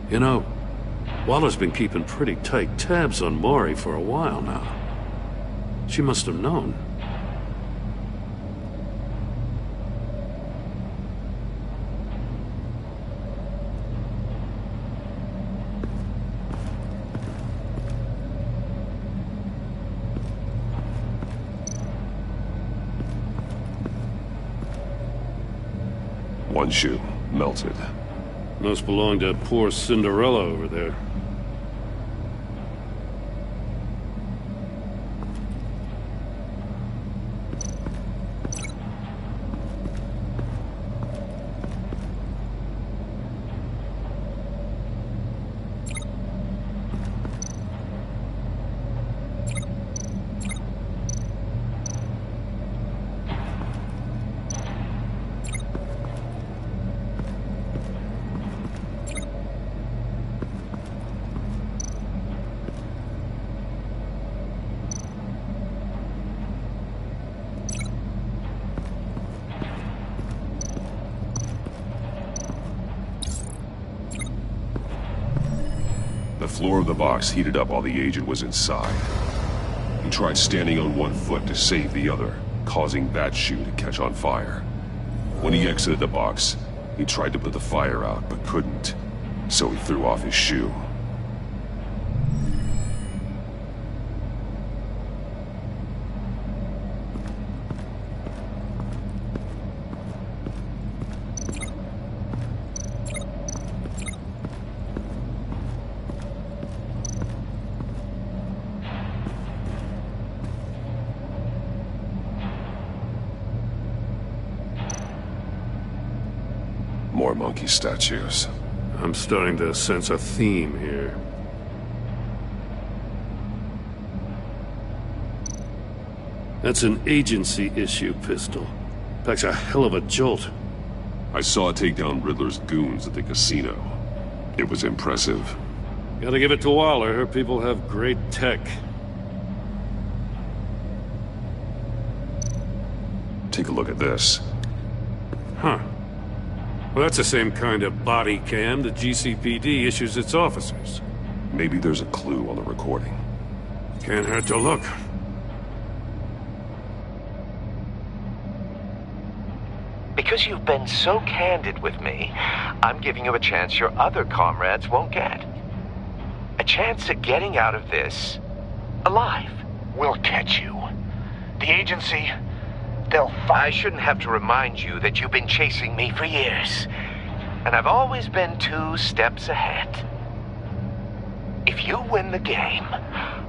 You know, Waller's been keeping pretty tight tabs on Mori for a while now. She must have known. One shoe, melted. Must belong to poor Cinderella over there. The floor of the box heated up while the agent was inside. He tried standing on one foot to save the other, causing that shoe to catch on fire. When he exited the box, he tried to put the fire out, but couldn't, so he threw off his shoe. More monkey statues. I'm starting to sense a theme here. That's an agency issue pistol. Packs a hell of a jolt. I saw it take down Riddler's goons at the casino. It was impressive. Gotta give it to Waller. Her people have great tech. Take a look at this. Huh. Well, that's the same kind of body cam the GCPD issues its officers. Maybe there's a clue on the recording. Can't hurt to look. Because you've been so candid with me, I'm giving you a chance your other comrades won't get. A chance at getting out of this alive. We'll catch you. The agency, they'll find... I shouldn't have to remind you that you've been chasing me for years. And I've always been 2 steps ahead. If you win the game,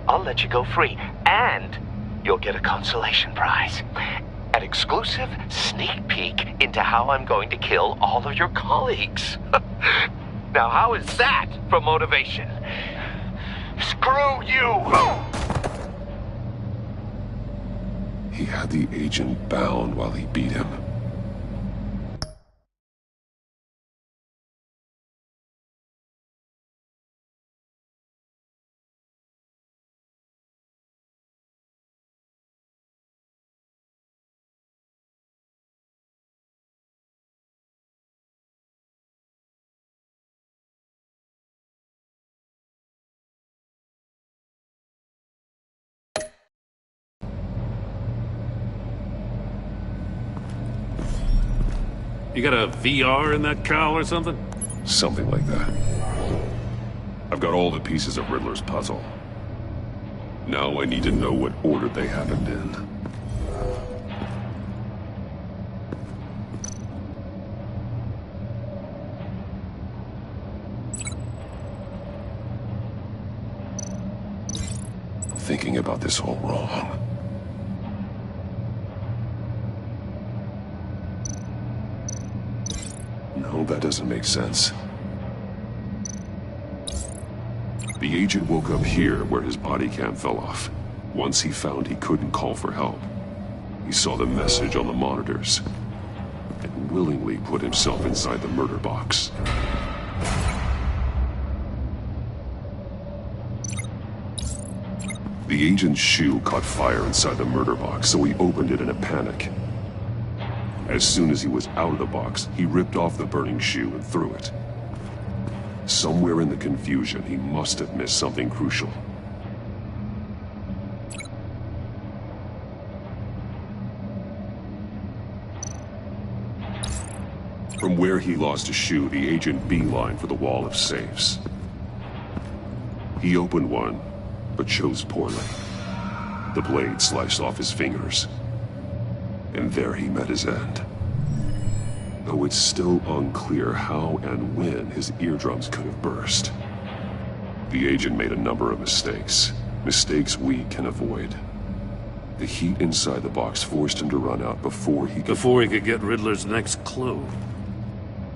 I'll let you go free. And you'll get a consolation prize. An exclusive sneak peek into how I'm going to kill all of your colleagues. Now, how is that for motivation? Screw you! He had the agent bound while he beat him. You got a VR in that cowl or something? Something like that. I've got all the pieces of Riddler's puzzle. Now I need to know what order they happened in. I'm thinking about this all wrong. No, that doesn't make sense. The agent woke up here where his body cam fell off. Once he found he couldn't call for help, he saw the message on the monitors and willingly put himself inside the murder box. The agent's shoe caught fire inside the murder box, so he opened it in a panic. As soon as he was out of the box, he ripped off the burning shoe and threw it. Somewhere in the confusion, he must have missed something crucial. From where he lost a shoe, the agent beelined for the wall of safes. He opened one, but chose poorly. The blade sliced off his fingers. And there he met his end. though it's still unclear how and when his eardrums could have burst. The agent made a number of mistakes. Mistakes we can avoid. The heat inside the box forced him to run out before he could get Riddler's next clue.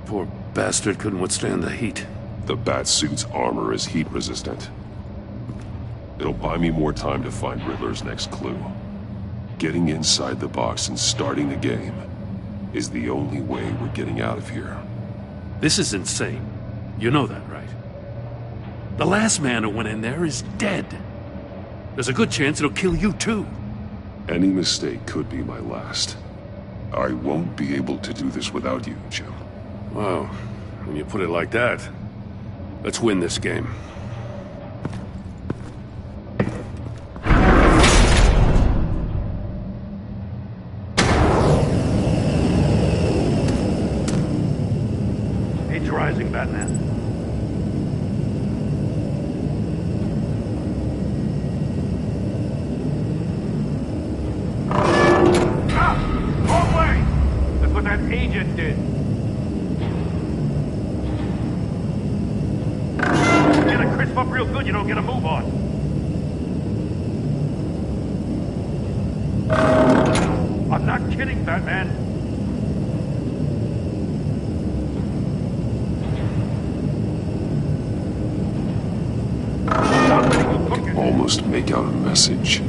Poor bastard couldn't withstand the heat. The Batsuit's armor is heat resistant. It'll buy me more time to find Riddler's next clue. Getting inside the box and starting the game is the only way we're getting out of here. This is insane. You know that, right? The last man who went in there is dead. There's a good chance it'll kill you too. Any mistake could be my last. I won't be able to do this without you, Jim. Wow, when you put it like that, let's win this game. Heat's rising, Batman. Agent did. Get a crisp up real good, you don't get a move on. I'm not kidding, Batman. I can almost make out a message.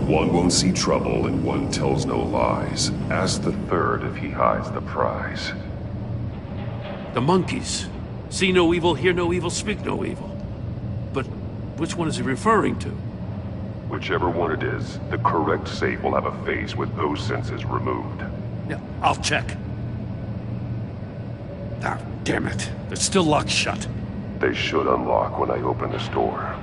One won't see trouble and one tells no lies. Ask the third if he hides the prize. The monkeys. See no evil, hear no evil, speak no evil. But which one is he referring to? Whichever one it is, the correct safe will have a face with those senses removed. Yeah, I'll check. Ah, damn it. They're still locked shut. They should unlock when I open this door.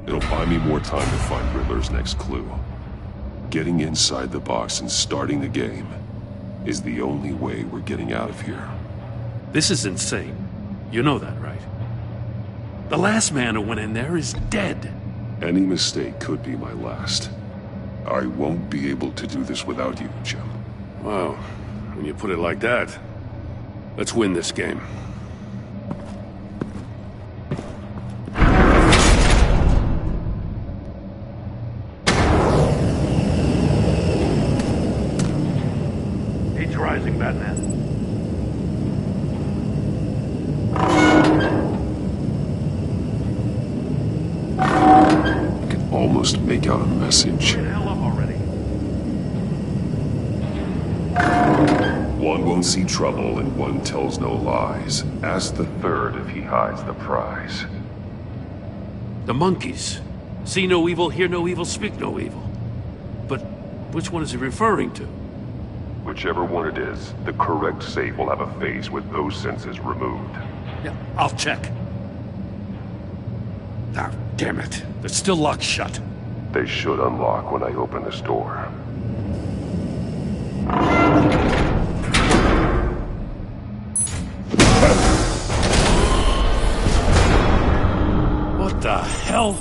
It'll buy me more time to find Riddler's next clue. Getting inside the box and starting the game is the only way we're getting out of here. This is insane. You know that, right? The last man who went in there is dead. Any mistake could be my last. I won't be able to do this without you, Jim. Wow, when you put it like that, let's win this game. Heat's rising, Batman. I can almost make out a message. One won't see trouble and one tells no lies. Ask the third if he hides the prize. The monkeys. See no evil, hear no evil, speak no evil. But which one is he referring to? Whichever one it is, the correct safe will have a face with those senses removed. Yeah, I'll check. Ah, damn it. They're still locked shut. They should unlock when I open this door. What the hell?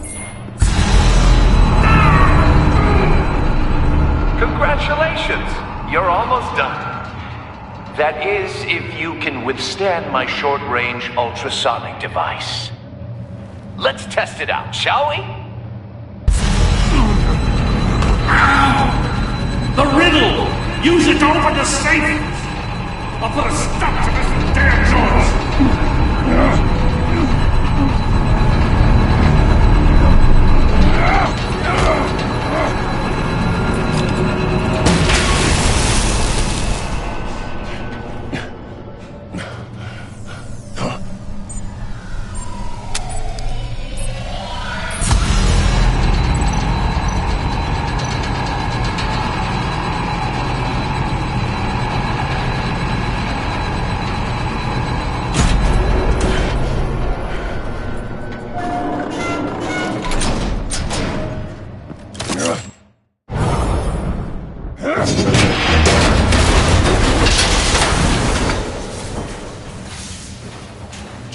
Congratulations! You're almost done. That is, if you can withstand my short-range ultrasonic device. Let's test it out, shall we? The riddle! Use it to open the safe! I'll put a stop to this damn noise!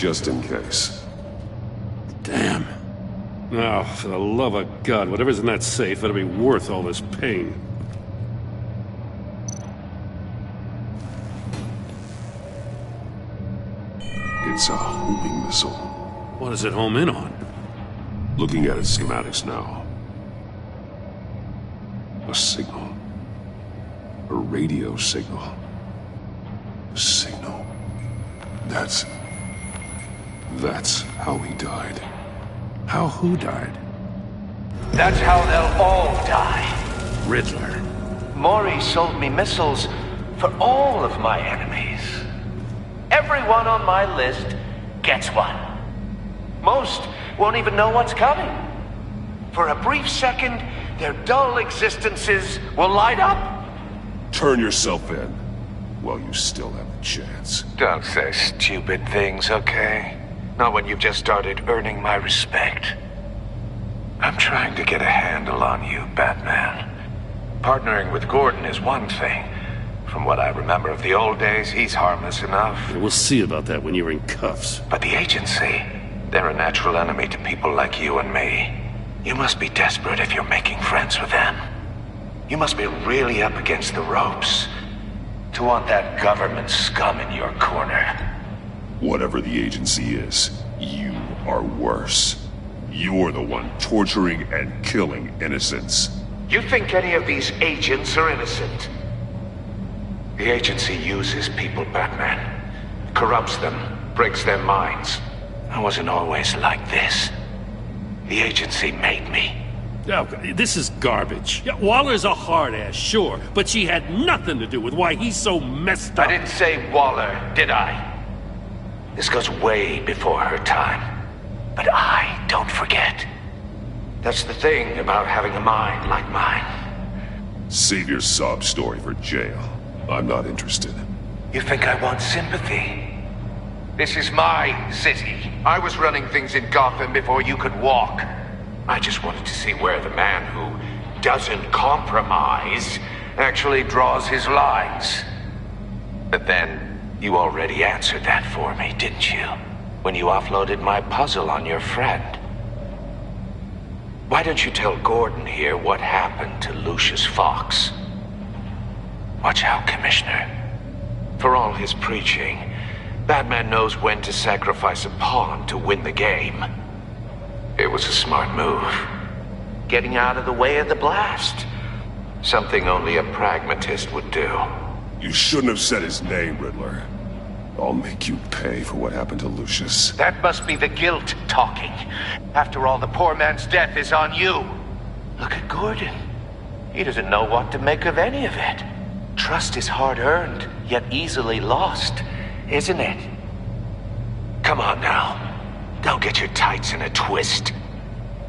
just in case. Damn. Oh, for the love of God, whatever's in that safe better be worth all this pain. It's a homing missile. What does it home in on? Looking at its schematics now. A signal. A radio signal. A signal. That's how he died. How who died? That's how they'll all die. Riddler. Maury sold me missiles for all of my enemies. Everyone on my list gets one. Most won't even know what's coming. For a brief second, their dull existences will light up. Turn yourself in while you still have a chance. Don't say stupid things, okay? Not when you've just started earning my respect. I'm trying to get a handle on you, Batman. Partnering with Gordon is one thing. From what I remember of the old days, he's harmless enough. We'll see about that when you're in cuffs. But the agency, they're a natural enemy to people like you and me. You must be desperate if you're making friends with them. You must be really up against the ropes to want that government scum in your corner. Whatever the agency is, you are worse. You're the one torturing and killing innocents. You think any of these agents are innocent? The agency uses people, Batman. Corrupts them, breaks their minds. I wasn't always like this. The agency made me. Oh, this is garbage. Yeah, Waller's a hard-ass, sure, but she had nothing to do with why he's so messed up. I didn't say Waller, did I? This goes way before her time. But I don't forget. That's the thing about having a mind like mine. Save your sob story for jail. I'm not interested. You think I want sympathy? This is my city. I was running things in Gotham before you could walk. I just wanted to see where the man who doesn't compromise actually draws his lines. But then, you already answered that for me, didn't you? When you offloaded my puzzle on your friend. Why don't you tell Gordon here what happened to Lucius Fox? Watch out, Commissioner. For all his preaching, Batman knows when to sacrifice a pawn to win the game. It was a smart move. Getting out of the way of the blast. Something only a pragmatist would do. You shouldn't have said his name, Riddler. I'll make you pay for what happened to Lucius. That must be the guilt talking. After all, the poor man's death is on you. Look at Gordon. He doesn't know what to make of any of it. Trust is hard-earned, yet easily lost, isn't it? Come on now. Don't get your tights in a twist.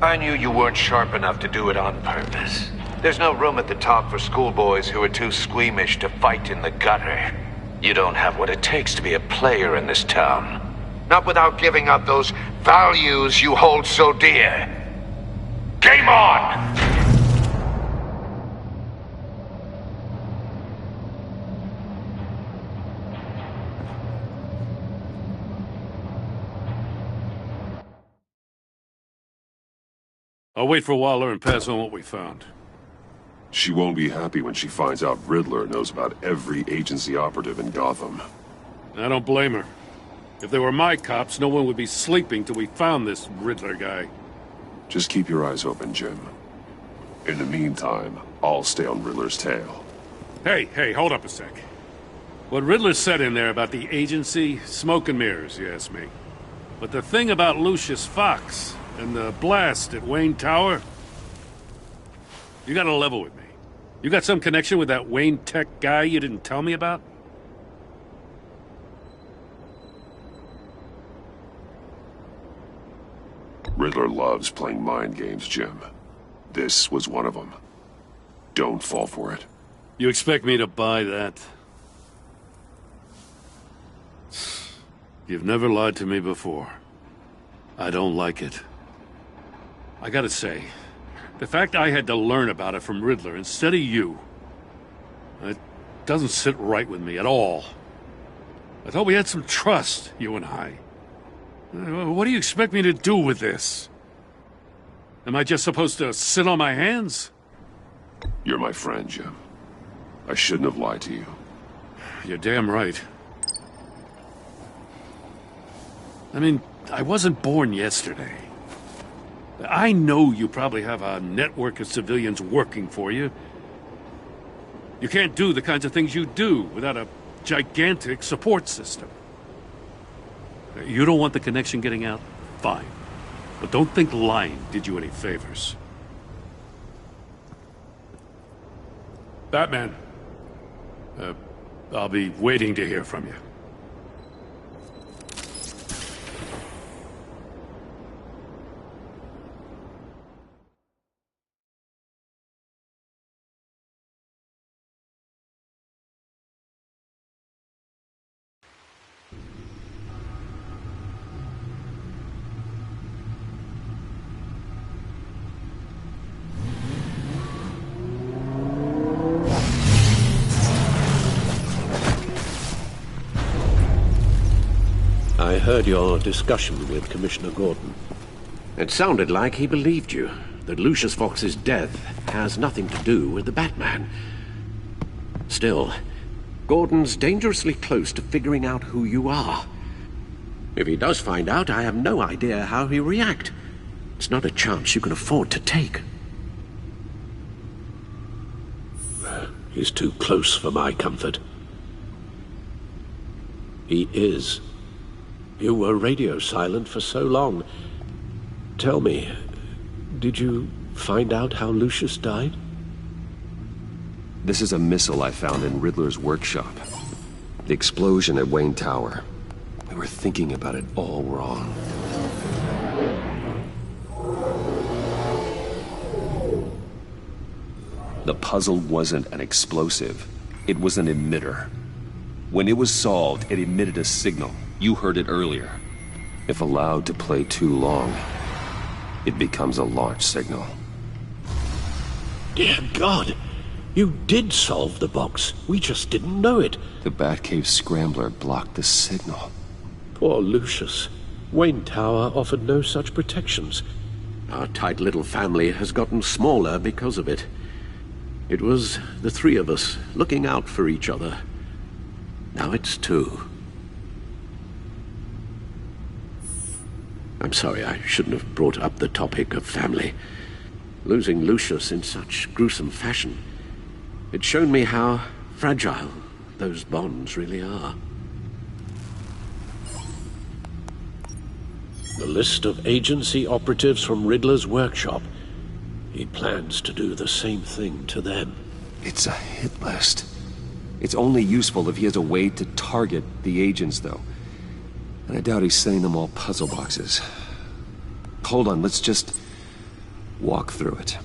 I knew you weren't sharp enough to do it on purpose. There's no room at the top for schoolboys who are too squeamish to fight in the gutter. You don't have what it takes to be a player in this town. Not without giving up those values you hold so dear. Game on! I'll wait for Waller and pass on what we found. She won't be happy when she finds out Riddler knows about every agency operative in Gotham. I don't blame her. If they were my cops, no one would be sleeping till we found this Riddler guy. Just keep your eyes open, Jim. In the meantime, I'll stay on Riddler's tail. Hey, hold up a sec. What Riddler said in there about the agency, smoke and mirrors, you ask me. But the thing about Lucius Fox and the blast at Wayne Tower, you gotta level with me. You got some connection with that Wayne Tech guy you didn't tell me about? Riddler loves playing mind games, Jim. This was one of them. Don't fall for it. You expect me to buy that? You've never lied to me before. I don't like it. I gotta say, the fact I had to learn about it from Riddler instead of you, it doesn't sit right with me at all. I thought we had some trust, you and I. What do you expect me to do with this? Am I just supposed to sit on my hands? You're my friend, Jim. I shouldn't have lied to you. You're damn right. I mean, I wasn't born yesterday. I know you probably have a network of civilians working for you. You can't do the kinds of things you do without a gigantic support system. You don't want the connection getting out? Fine. But don't think lying did you any favors. Batman. I'll be waiting to hear from you. I heard your discussion with Commissioner Gordon. It sounded like he believed you, that Lucius Fox's death has nothing to do with the Batman. Still, Gordon's dangerously close to figuring out who you are. If he does find out, I have no idea how he'll react. It's not a chance you can afford to take. He's too close for my comfort. He is. You were radio silent for so long. Tell me, did you find out how Lucius died? This is a missile I found in Riddler's workshop. The explosion at Wayne Tower. We were thinking about it all wrong. The puzzle wasn't an explosive. It was an emitter. When it was solved, it emitted a signal. You heard it earlier. If allowed to play too long, it becomes a launch signal. Dear God! You did solve the box. We just didn't know it. The Batcave scrambler blocked the signal. Poor Lucius. Wayne Tower offered no such protections. Our tight little family has gotten smaller because of it. It was the three of us looking out for each other. Now it's two. I'm sorry, I shouldn't have brought up the topic of family. Losing Lucius in such gruesome fashion, it's shown me how fragile those bonds really are. The list of agency operatives from Riddler's workshop. He plans to do the same thing to them. It's a hit list. It's only useful if he has a way to target the agents, though. And I doubt he's sending them all puzzle boxes. Hold on, let's just walk through it.